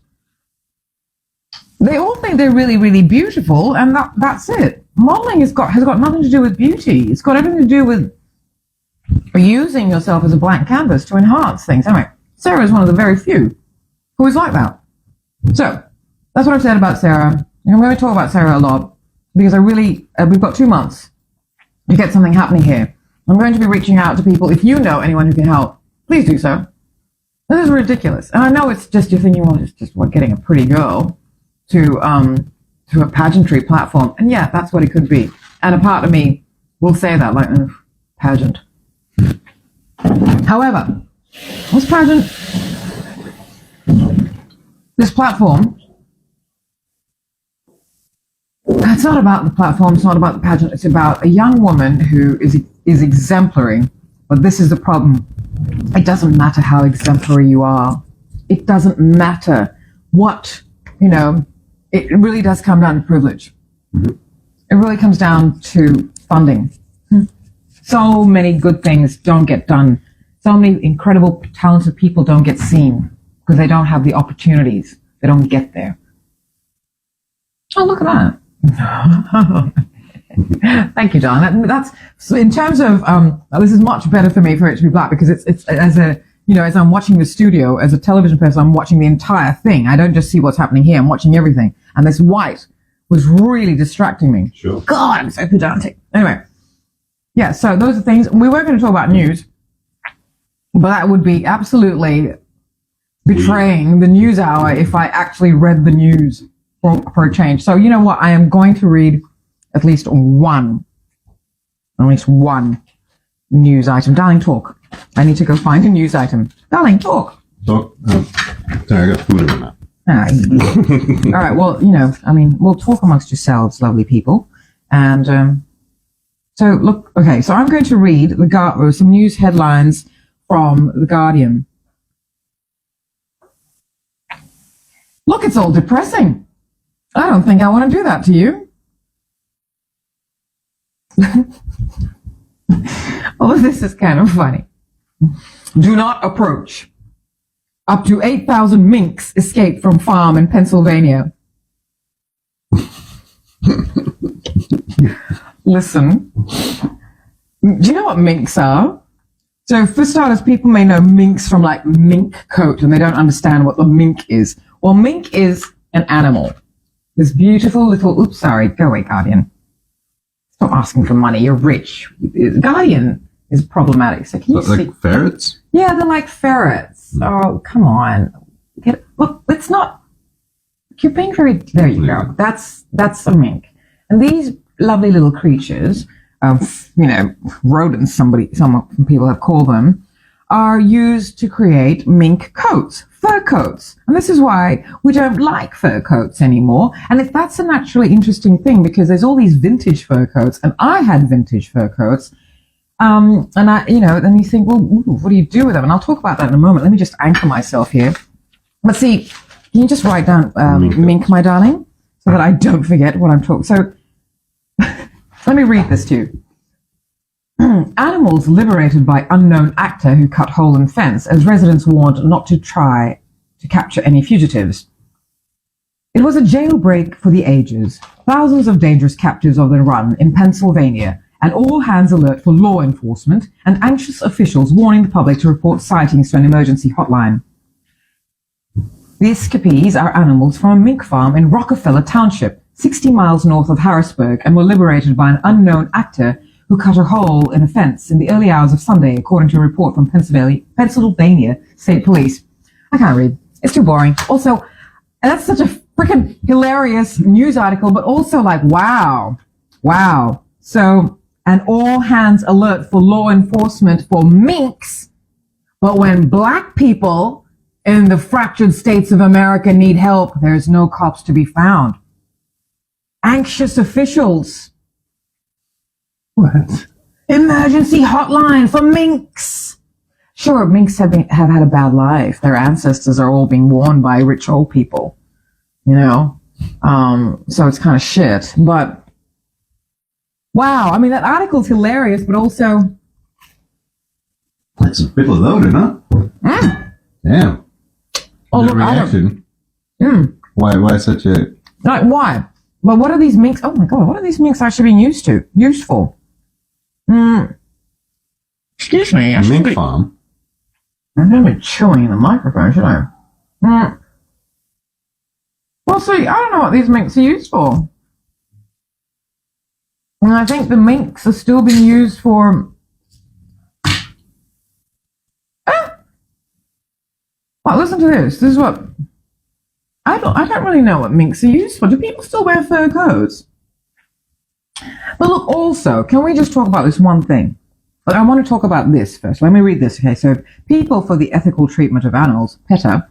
They all think they're really, really beautiful, and that's it. Modeling has got nothing to do with beauty. It's got everything to do with using yourself as a blank canvas to enhance things. Anyway, Sera is one of the very few who is like that. So, that's what I've said about Sera. I'm going to talk about Sera a lot, because we've got 2 months to get something happening here. I'm going to be reaching out to people. If you know anyone who can help, please do so. This is ridiculous. And I know it's just, you're thinking, well, it's just getting a pretty girl to a pageantry platform. And yeah, that's what it could be. And a part of me will say that, like, pageant. However, this pageant, this platform, it's not about the platform, it's not about the pageant, it's about a young woman who is exemplary. But this is the problem. It doesn't matter how exemplary you are. It doesn't matter what, it really does come down to privilege. Mm-hmm. It really comes down to funding. So many good things don't get done. So many incredible, talented people don't get seen because they don't have the opportunities. They don't get there. Oh, look at that. Thank you, John. That's so in terms of this is much better for me for it to be black, because it's as I'm watching the studio as a television person, I'm watching the entire thing. I don't just see what's happening here. I'm watching everything. And this white was really distracting me. Sure. God, I'm so pedantic. Anyway, yeah. So those are things we were going to talk about news, but that would be absolutely betraying the news hour if I actually read the news for a change. So you know what? I am going to read at least one news item. Darling, talk. I need to go find a news item. Darling, talk. Talk. Sorry, I got food in my mouth. All right. Well, we'll talk amongst yourselves, lovely people. And so look. Okay. So I'm going to read some news headlines from The Guardian. Look, it's all depressing. I don't think I want to do that to you. Oh, this is kind of funny. Do not approach. Up to 8,000 minks escaped from farm in Pennsylvania. Listen, do you know what minks are? So for starters, people may know minks from like mink coat, and they don't understand what the mink is. Well, mink is an animal. This beautiful little, oops, sorry, go away, Guardian. Stop asking for money, you're rich. Guardian is problematic, so can you see? Like ferrets? Yeah, they're like ferrets. Oh, come on. Look, it's not, you're being very, there you go. That's a mink. And these lovely little creatures, rodents, some people have called them, are used to create mink coats, fur coats. And this is why we don't like fur coats anymore. And if that's a naturally interesting thing, because there's all these vintage fur coats, and I had vintage fur coats, and then you think, well, what do you do with them? And I'll talk about that in a moment. Let me just anchor myself here. Let's see. Can you just write down mink, my darling, so that I don't forget what I'm talking? So let me read this to you. Animals liberated by unknown actor who cut hole in fence as residents warned not to try to capture any fugitives. It was a jailbreak for the ages. Thousands of dangerous captives on the run in Pennsylvania, and all hands alert for law enforcement, and anxious officials warning the public to report sightings to an emergency hotline. The escapees are animals from a mink farm in Rockefeller Township, 60 miles north of Harrisburg, and were liberated by an unknown actor who cut a hole in a fence in the early hours of Sunday, according to a report from Pennsylvania State Police. I can't read. It's too boring. Also, that's such a freaking hilarious news article, but also like, wow. So, and all hands alert for law enforcement for minks, but when black people in the fractured states of America need help, there's no cops to be found. Anxious officials. What? Emergency hotline for minks. Sure, minks have had a bad life. Their ancestors are all being worn by rich old people, you know? So it's kind of shit. But, wow, I mean, that article's hilarious, but also... That's a bit loaded, huh? Damn. Oh, The look, reaction. Why such a... Like, why? But what are these minks... Oh, my God, what are these minks actually being used for? Excuse me. Mink farm? I'm going to be chewing in the microphone, should I? Well, see, I don't know what these minks are used for. And I think the minks are still being used for... Well, listen to this. This is what... I don't really know what minks are used for. Do people still wear fur coats? But look, also, can we just talk about this one thing? But I want to talk about this first. Let me read this. Okay, so People for the Ethical Treatment of Animals, PETA,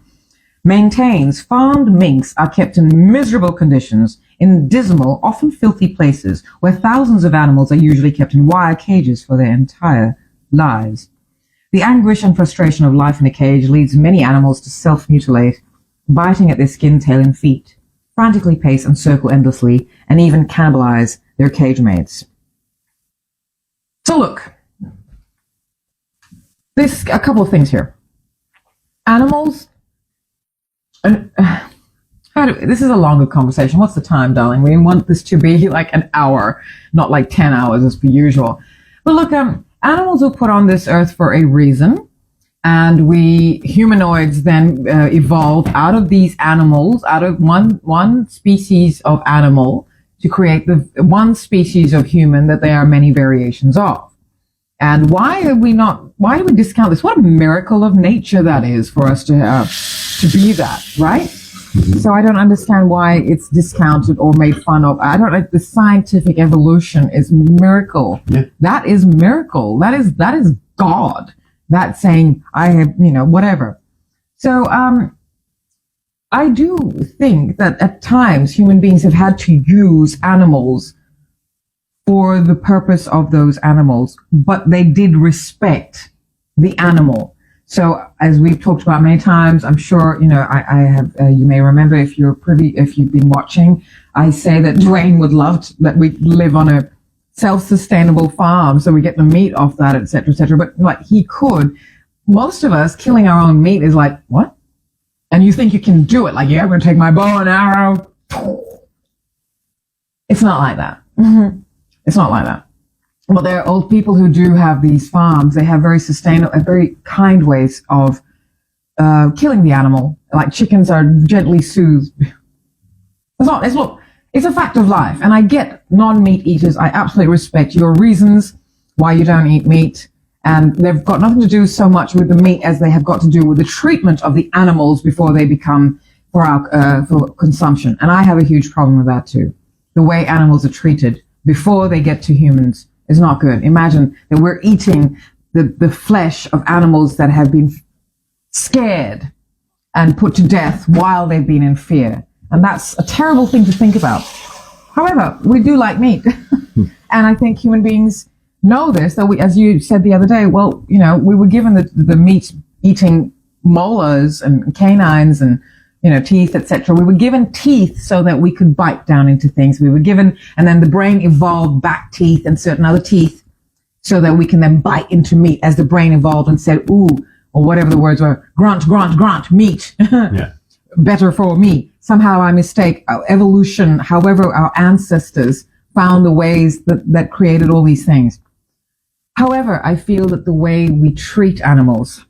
maintains farmed minks are kept in miserable conditions in dismal, often filthy places where thousands of animals are usually kept in wire cages for their entire lives. The anguish and frustration of life in a cage leads many animals to self-mutilate, biting at their skin, tail, and feet, frantically pace and circle endlessly, and even cannibalize their cage mates. So look, there's a couple of things here. Animals, this is a longer conversation. What's the time, darling? We want this to be like an hour, not like 10 hours as per usual. But look, animals were put on this earth for a reason, and we humanoids then evolved out of these animals, out of one species of animal, to create the one species of human that there are many variations of. And why do we discount this? What a miracle of nature that is for us to be that, right? Mm-hmm. So I don't understand why it's discounted or made fun of. I don't know. The scientific evolution is miracle. Yeah. That is miracle. That is God. That's saying I have, whatever. So, I do think that at times human beings have had to use animals for the purpose of those animals, but they did respect the animal. So as we've talked about many times, I'm sure, I have, you may remember if you've been watching, I say that Dwayne would love that we live on a self-sustainable farm so we get the meat off that, et cetera, but like he could. Most of us killing our own meat is like, what? And you think you can do it. Like, yeah, I'm going to take my bow and arrow. It's not like that. Mm-hmm. It's not like that. But there are old people who do have these farms. They have very sustainable, very kind ways of killing the animal. Like chickens are gently soothed. It's a fact of life. And I get non-meat eaters. I absolutely respect your reasons why you don't eat meat. And they've got nothing to do so much with the meat as they have got to do with the treatment of the animals before they become for consumption. And I have a huge problem with that too. The way animals are treated before they get to humans is not good. Imagine that we're eating the flesh of animals that have been scared and put to death while they've been in fear. And that's a terrible thing to think about. However, we do like meat. And I think human beings know this, that we, as you said the other day, well, we were given the meat-eating molars and canines and, teeth, etc. We were given teeth so that we could bite down into things. We were given, and then the brain evolved back teeth and certain other teeth so that we can then bite into meat as the brain evolved and said, ooh, or whatever the words were, grunt, grunt, grunt, meat. Yeah. Better for me. Somehow I mistake our evolution, however our ancestors found the ways that created all these things. However, I feel that the way we treat animals,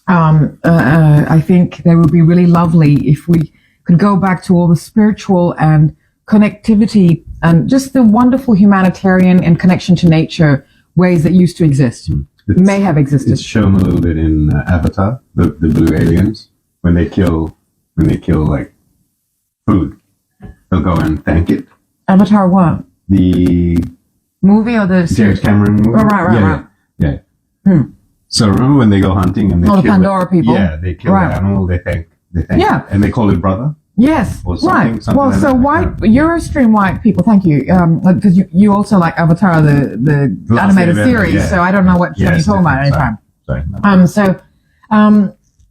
I think they would be really lovely if we could go back to all the spiritual and connectivity and just the wonderful humanitarian and connection to nature ways that used to exist, may have existed. It's shown a little bit in Avatar, the blue aliens, when they kill like food, they'll go and thank it. Avatar what? The movie or the James Cameron movie? Oh, right. Yeah. So remember when they go hunting and they kill the Pandora people? Yeah, they kill the animal, they thank yeah. and they call it brother? Yes, or something, right. Something well, like so that. white, Eurostream white people, thank you, because you also like Avatar, the animated series, so I don't know what you're talking about anytime. Sorry.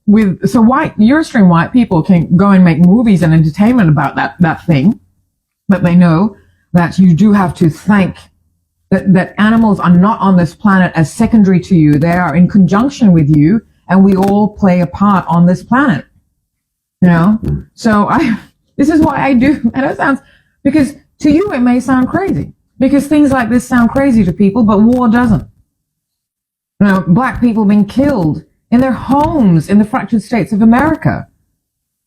White Eurostream white people can go and make movies and entertainment about that thing, but they know that you do have to thank that animals are not on this planet as secondary to you. They are in conjunction with you, and we all play a part on this planet. You know? So this is why I do, and it sounds, because to you it may sound crazy, because things like this sound crazy to people, but war doesn't. You know, black people being killed in their homes in the fractured states of America.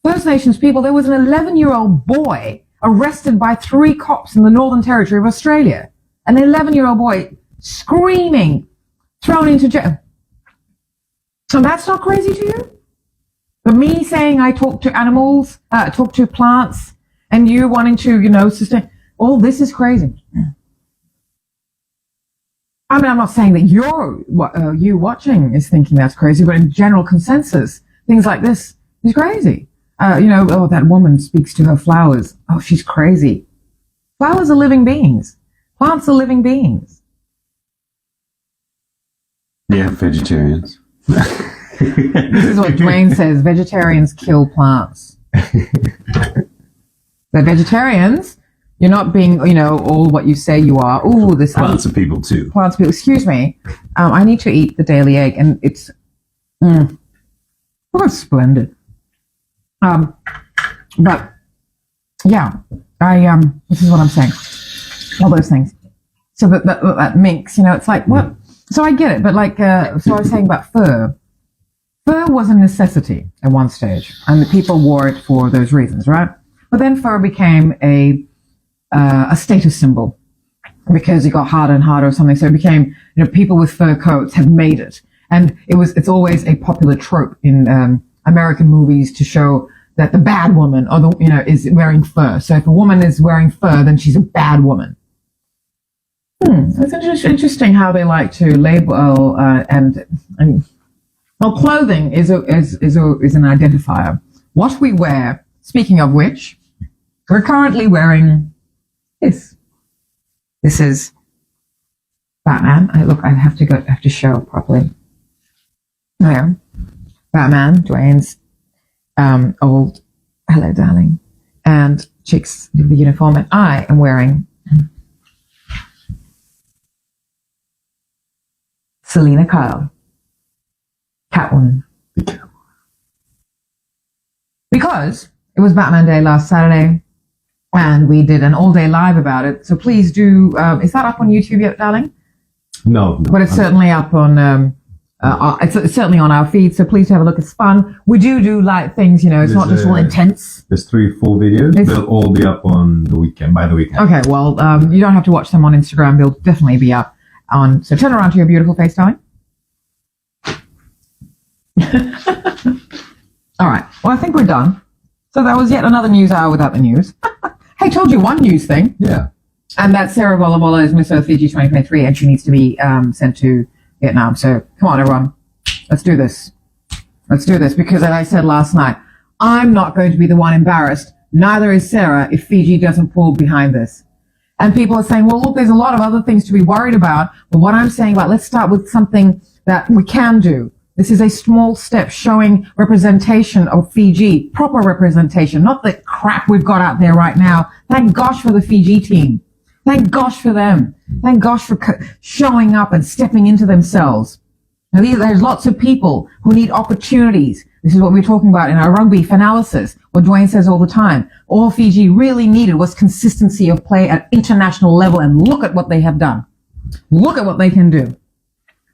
First Nations people, there was an 11-year-old boy arrested by 3 cops in the Northern Territory of Australia. An 11-year-old boy screaming, thrown into jail. So that's not crazy to you? But me saying I talk to animals, talk to plants, and you wanting to, you know, sustain, all this is crazy. I mean, I'm not saying that you watching is thinking that's crazy, but in general consensus, things like this is crazy. You know, oh, that woman speaks to her flowers. Oh, she's crazy. Flowers are living beings. Plants are living beings. Yeah, vegetarians. This is what Dwayne says. Vegetarians kill plants. The vegetarians, you're not being, you know, all what you say you are. Ooh, this Plants are people too. Plants are people. Excuse me. I need to eat the daily egg, and it's splendid. But yeah, this is what I'm saying. All those things. So that minx, you know, it's like, what? So I get it, but like, so I was saying about fur. Fur was a necessity at one stage, and the people wore it for those reasons, right? But then fur became a status symbol because it got harder and harder or something. So it became, you know, people with fur coats have made it, and it's always a popular trope in American movies to show that the bad woman or the, you know, is wearing fur. So if a woman is wearing fur, then she's a bad woman. It's interesting how they like to label and well, clothing is an identifier. What we wear. Speaking of which, we're currently wearing this. This is Batman. I have to show properly. There, Batman, Dwayne's old hello, darling, and Chick's the uniform, and I am wearing Selena Kyle, Catwoman. Because it was Batman Day last Saturday, and we did an all-day live about it. So please do. Is that up on YouTube yet, darling? No. But it's certainly up on. It's certainly on our feed. So please have a look. It's fun. We do light things. You know, it's not just all intense. There's 3 full videos. They'll all be up on the weekend. By the weekend. Okay. Well, you don't have to watch them on Instagram. They'll definitely be up on. So turn around to your beautiful face, darling. All right. Well, I think we're done. So that was yet another news hour without the news. Hey, told you one news thing. Yeah. And that Sera Volavola is Miss Earth Fiji 2023, and she needs to be sent to Vietnam. So come on, everyone. Let's do this. Let's do this. Because as I said last night, I'm not going to be the one embarrassed. Neither is Sera if Fiji doesn't pull behind this. And people are saying, well, look, there's a lot of other things to be worried about. But what I'm saying about, let's start with something that we can do. This is a small step showing representation of Fiji, proper representation, not the crap we've got out there right now. Thank gosh for the Fiji team. Thank gosh for them. Thank gosh for showing up and stepping into themselves. Now, there's lots of people who need opportunities. This is what we're talking about in our rugby analysis, what Dwayne says all the time. All Fiji really needed was consistency of play at international level, and look at what they have done. Look at what they can do.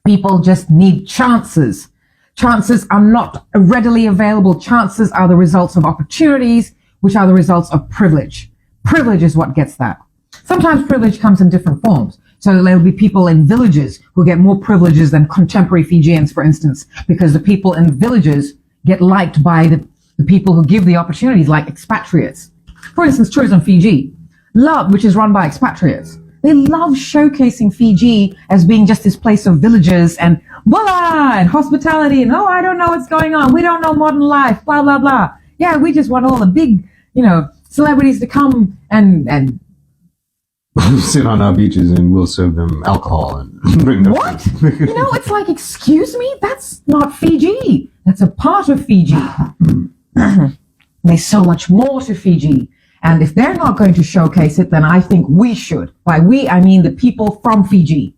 People just need chances. Chances are not readily available. Chances are the results of opportunities, which are the results of privilege. Privilege is what gets that. Sometimes privilege comes in different forms. So there'll be people in villages who get more privileges than contemporary Fijians, for instance, because the people in villages get liked by the people who give the opportunities, like expatriates. For instance, Tourism Fiji, which is run by expatriates. They love showcasing Fiji as being just this place of villagers and voila, and hospitality, and oh, I don't know what's going on. We don't know modern life, blah, blah, blah. Yeah, we just want all the big, you know, celebrities to come and sit on our beaches and we'll serve them alcohol and bring them. What? It's like, excuse me? That's not Fiji. That's a part of Fiji. There's so much more to Fiji. And if they're not going to showcase it, then I think we should. By we, I mean the people from Fiji.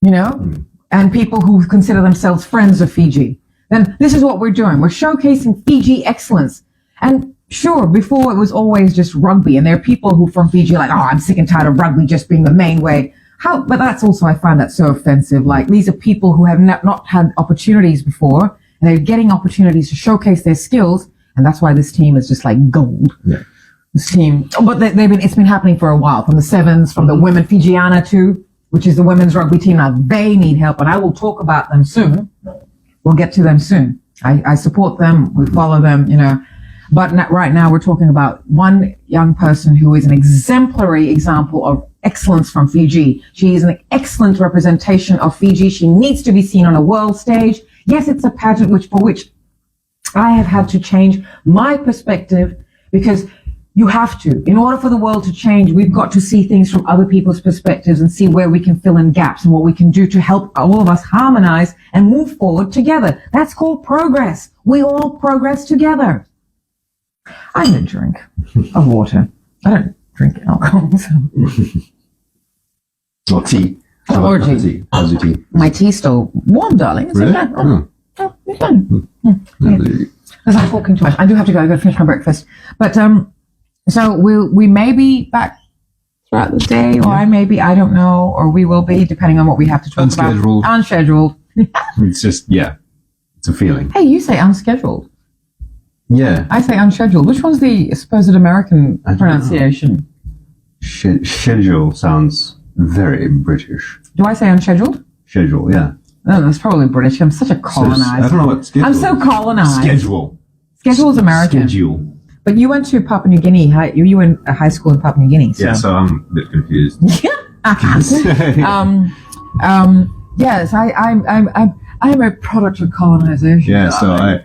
And people who consider themselves friends of Fiji. Then this is what we're doing. We're showcasing Fiji excellence. And sure, before it was always just rugby. And there are people who from Fiji are like, I'm sick and tired of rugby just being the main way. But that's also, I find that so offensive. Like, these are people who have not had opportunities before. And they're getting opportunities to showcase their skills. And that's why this team is just like gold. Yeah. This team. But it's been happening for a while. From the Sevens, from the women Fijiana too, which is the women's rugby team. Now they need help, and I will talk about them soon. We'll get to them soon. I support them. We follow them, But right now we're talking about one young person who is an exemplary example of excellence from Fiji. She is an excellent representation of Fiji. She needs to be seen on a world stage. Yes, it's a pageant for which I have had to change my perspective, because you have to. In order for the world to change, we've got to see things from other people's perspectives and see where we can fill in gaps and what we can do to help all of us harmonize and move forward together. That's called progress. We all progress together. I need a drink of water. I don't drink alcohol. Or tea. Or tea. How's your tea? My tea's still warm, darling. It's Really? okay. Oh, it's fine. Lovely. Because I'm talking too much. I do have to go. I got to finish my breakfast. But so we may be back throughout the day, or I don't know, or we will be, depending on what we have to talk Unscheduled. about. Unscheduled. It's just, it's a feeling. Hey, you say unscheduled. Yeah. I say unscheduled. Which one's the supposed American I don't pronunciation? Schedule sounds very British. Do I say unscheduled? Schedule, yeah. No, that's probably British. I'm such a colonizer. I don't know what schedule I'm so is. colonized. Schedule. Schedule's American. Schedule. But you went to Papua New Guinea. You were in a high school in Papua New Guinea. So. Yeah, so I'm a bit confused. Yes, I am a product of colonization. Yeah, so I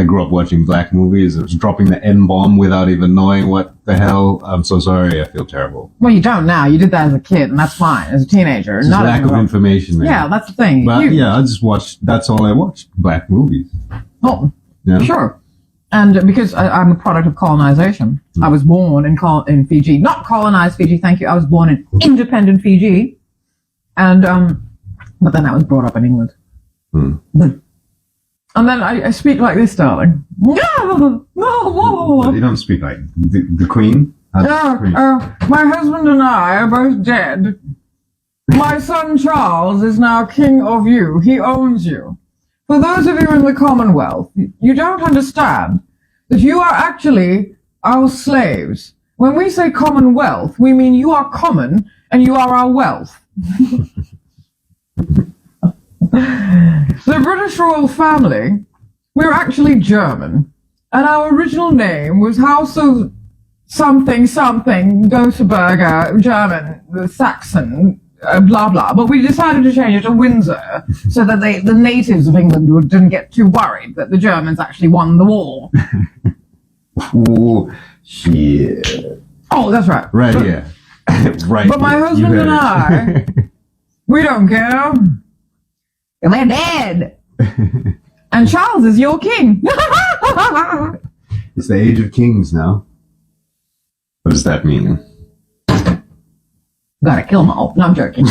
grew up watching black movies. It was dropping the N-bomb without even knowing what the hell. I'm so sorry. I feel terrible. Well, you don't now. You did that as a kid, and that's fine. As a teenager, It's just lack of information, man. Yeah, that's the thing. But I just watched. That's all I watched. Black movies. Oh, Yeah. sure. And because I'm a product of colonization, I was born in Fiji, not colonized Fiji. Thank you. I was born in independent Fiji, and but then I was brought up in England. And then I speak like this, darling. But you don't speak like the Queen. My husband and I are both dead. My son Charles is now king of you. He owns you. For those of you in the Commonwealth, you don't understand that you are actually our slaves. When we say Commonwealth, we mean you are common and you are our wealth. The British royal family, we're actually German, and our original name was House of something, Göteborg, German, Saxon, blah blah, but we decided to change it to Windsor so that the natives of England didn't get too worried that the Germans actually won the war. Oh, shit. Oh, that's right. Right here. Right. But my husband and I, we don't care. They're dead. And Charles is your king. It's the age of kings now. What does that mean? Gotta kill them all. No, I'm joking.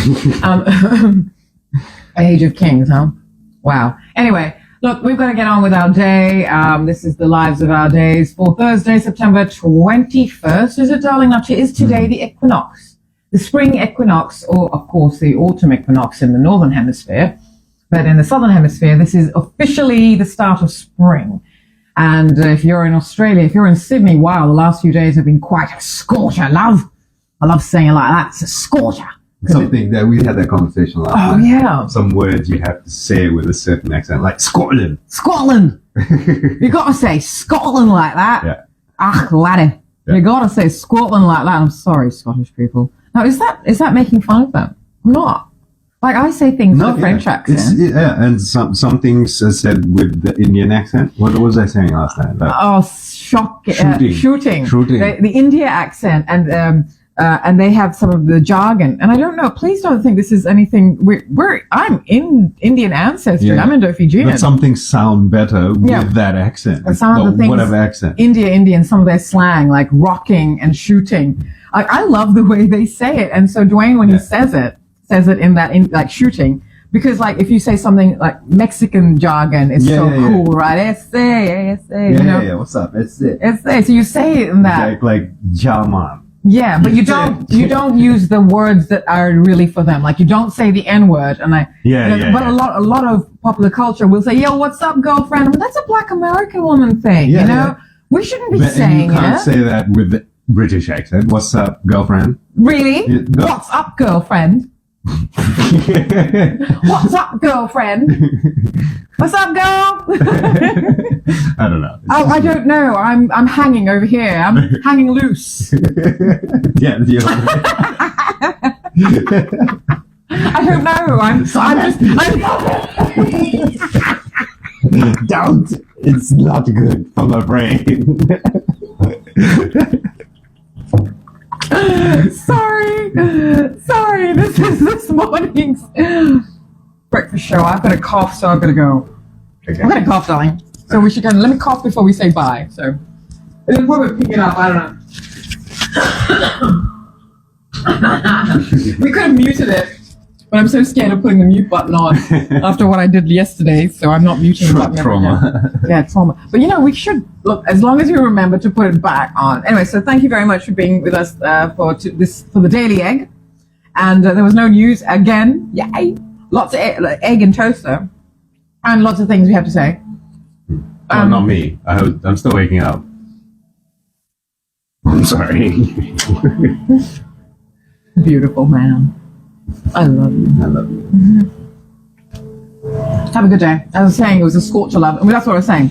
Age of Kings, huh? Wow. Anyway, look, we've got to get on with our day. This is the lives of our days for Thursday, September 21st. Is it, darling? Now, is today the equinox, the spring equinox, or of course the autumn equinox in the northern hemisphere. But in the southern hemisphere, this is officially the start of spring. And if you're in Australia, if you're in Sydney, wow, the last few days have been quite a scorcher, love. I love saying it like that. It's a scorcher. Something that we had that conversation last Oh, night. yeah. Some words you have to say with a certain accent, like Scotland. Scotland. You got to say Scotland like that. Yeah. Ah, laddie. Yeah. You got to say Scotland like that. I'm sorry, Scottish people. Now, is that making fun of them? I'm not. Like, I say things with a French accent. And some things are said with the Indian accent. What was I saying last night? Oh, shooting. Shooting. The India accent, and they have some of the jargon. And I don't know. Please don't think this is anything. I'm in Indian ancestry. Yeah. I'm Indo-Fijian. But some things sound better with that accent. And some of the things, whatever accent. Indian, some of their slang, like rocking and shooting. I love the way they say it. And so Dwayne, when he says it in like shooting, because like if you say something like Mexican jargon, it's so cool, right? Ese, Yeah, what's up? It's it. So you say it in that. Like Jaman. Yeah, but you don't use the words that are really for them. Like you don't say the N word, and But a lot of popular culture will say, "Yo, what's up, girlfriend?" But that's a Black American woman thing, you know. We shouldn't be saying it. You can't say that with the British accent. What's up, girlfriend? Really? Yeah, no. What's up, girlfriend? What's up, girlfriend? What's up, girl? I don't know. I don't know. I'm hanging over here. I'm hanging loose. Yeah. I don't know. I'm Don't. It's not good for my brain. Sorry. This is this morning's breakfast show. I've got a cough, so I've got to go. Okay. I'm gonna cough, darling. So we should let me cough before we say bye. So it'll probably pick it up. I don't know. We could have muted it, but I'm so scared of putting the mute button on after what I did yesterday. So I'm not muting the button. Trauma. Yeah, trauma. But we should look as long as you remember to put it back on. Anyway, so thank you very much for being with us for the Daily Egg. And there was no news again. Yay! Lots of egg and toaster, and lots of things we have to say. Oh, not me. I'm still waking up. I'm sorry. Beautiful man. I love you. I love you. Have a good day. As I was saying, it was a scorcher love. I mean, that's what I was saying.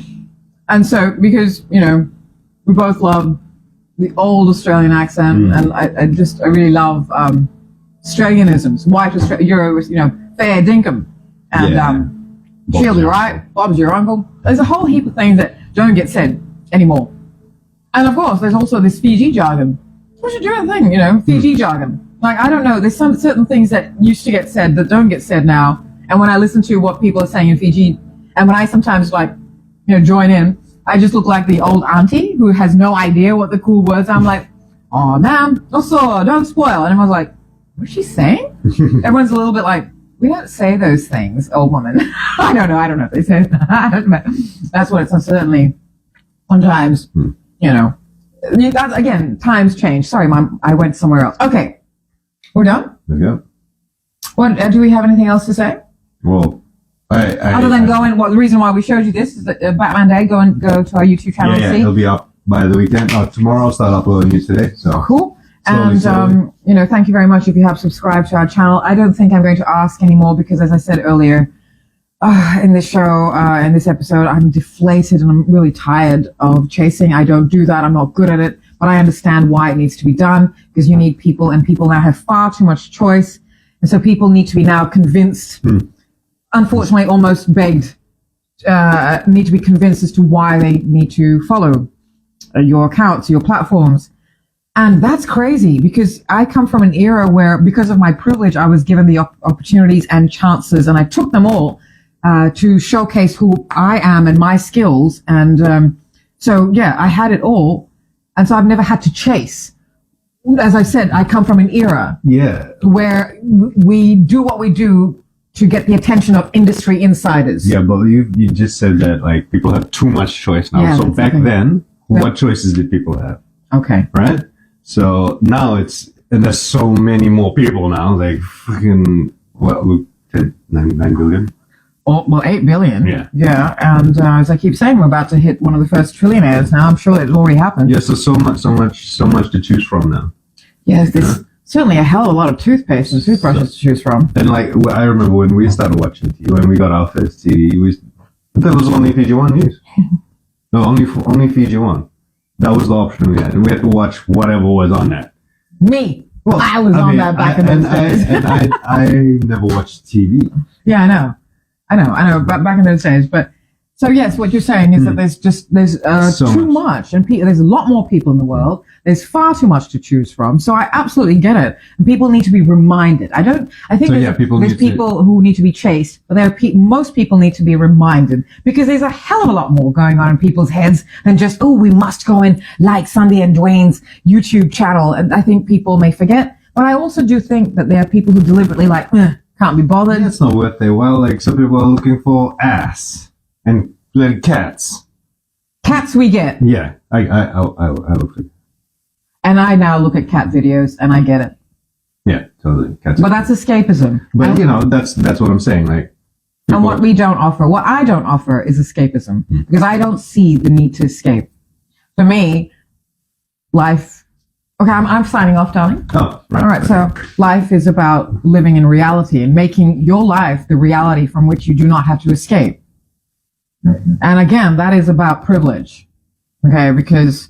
And so, because, we both love the old Australian accent, and I really love Australianisms. White Australia, you're, fair dinkum. And she'll be right. Bob's your uncle. There's a whole heap of things that don't get said anymore. And of course, there's also this Fiji jargon. What's your doing thing, Fiji jargon. Like, I don't know, there's some certain things that used to get said that don't get said now. And when I listen to what people are saying in Fiji, and when I sometimes join in, I just look like the old auntie who has no idea what the cool words are. I'm like, oh, ma'am, also, don't spoil. And everyone's like, what's she saying? Everyone's a little bit like, we don't say those things, old woman. I don't know if they say that. That's what it's certainly sometimes, that's, again, times change. Sorry, Mom, I went somewhere else. Okay, we're done? Yeah. What, do we have anything else to say? Well, other than going, the reason why we showed you this is that Batman Day, go to our YouTube channel and see. It'll be up by the weekend. Tomorrow I'll start uploading it today. So cool. Slowly. And, thank you very much if you have subscribed to our channel. I don't think I'm going to ask anymore because, as I said earlier, in this show, in this episode, I'm deflated and I'm really tired of chasing. I don't do that. I'm not good at it, but I understand why it needs to be done because you need people, and people now have far too much choice. And so people need to be now convinced, unfortunately almost begged, need to be convinced as to why they need to follow your accounts, your platforms. And that's crazy because I come from an era where, because of my privilege, I was given the opportunities and chances, and I took them all to showcase who I am and my skills. And I had it all. And so I've never had to chase. As I said, I come from an era where we do what we do to get the attention of industry insiders. Yeah, but you just said that people have too much choice now. Yeah, so back then, what choices did people have? Okay. Right? So now and there's so many more people now, like fucking, 9 billion? Oh, well, 8 billion. Yeah. Yeah. And as I keep saying, we're about to hit one of the first trillionaires now. I'm sure it's already happened. Yeah, so much to choose from now. Yes, there's certainly a hell of a lot of toothpaste and toothbrushes to choose from. And I remember when we started watching TV, when we got our first TV, there was only Fiji One news. No, only Fiji One. That was the option we had, and we had to watch whatever was on that. Me. Well, I was on that back in those days. I never watched TV. Yeah, I know. Back in those days, but So yes, what you're saying is that there's So too much, and there's a lot more people in the world. There's far too much to choose from. So I absolutely get it. And people need to be reminded. I think there's people who need to be chased, but most people need to be reminded, because there's a hell of a lot more going on in people's heads than just, oh, we must go and like Sunday and Dwayne's YouTube channel. And I think people may forget. But I also do think that there are people who deliberately can't be bothered. It's not worth their while. Like, some people are looking for ass and little cats. Cats we get. Yeah, I look at. And I now look at cat videos and I get it. Yeah, totally. Cats. But that's escapism. But that's what I'm saying. Like, and what I don't offer is escapism, because I don't see the need to escape. For me, life. Okay, I'm signing off, darling. Oh, right. All right. So life is about living in reality and making your life the reality from which you do not have to escape. And again, that is about privilege. Okay, because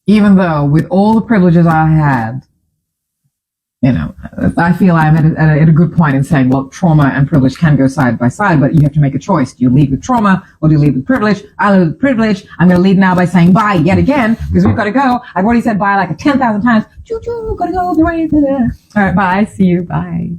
even though with all the privileges I had, I feel I'm at a good point in saying, well, trauma and privilege can go side by side, but you have to make a choice. Do you lead with trauma or do you lead with privilege? I lead with privilege. I'm going to lead now by saying bye yet again, because we've got to go. I've already said bye like 10,000 times. Choo choo, gotta go. All right, bye. See you. Bye.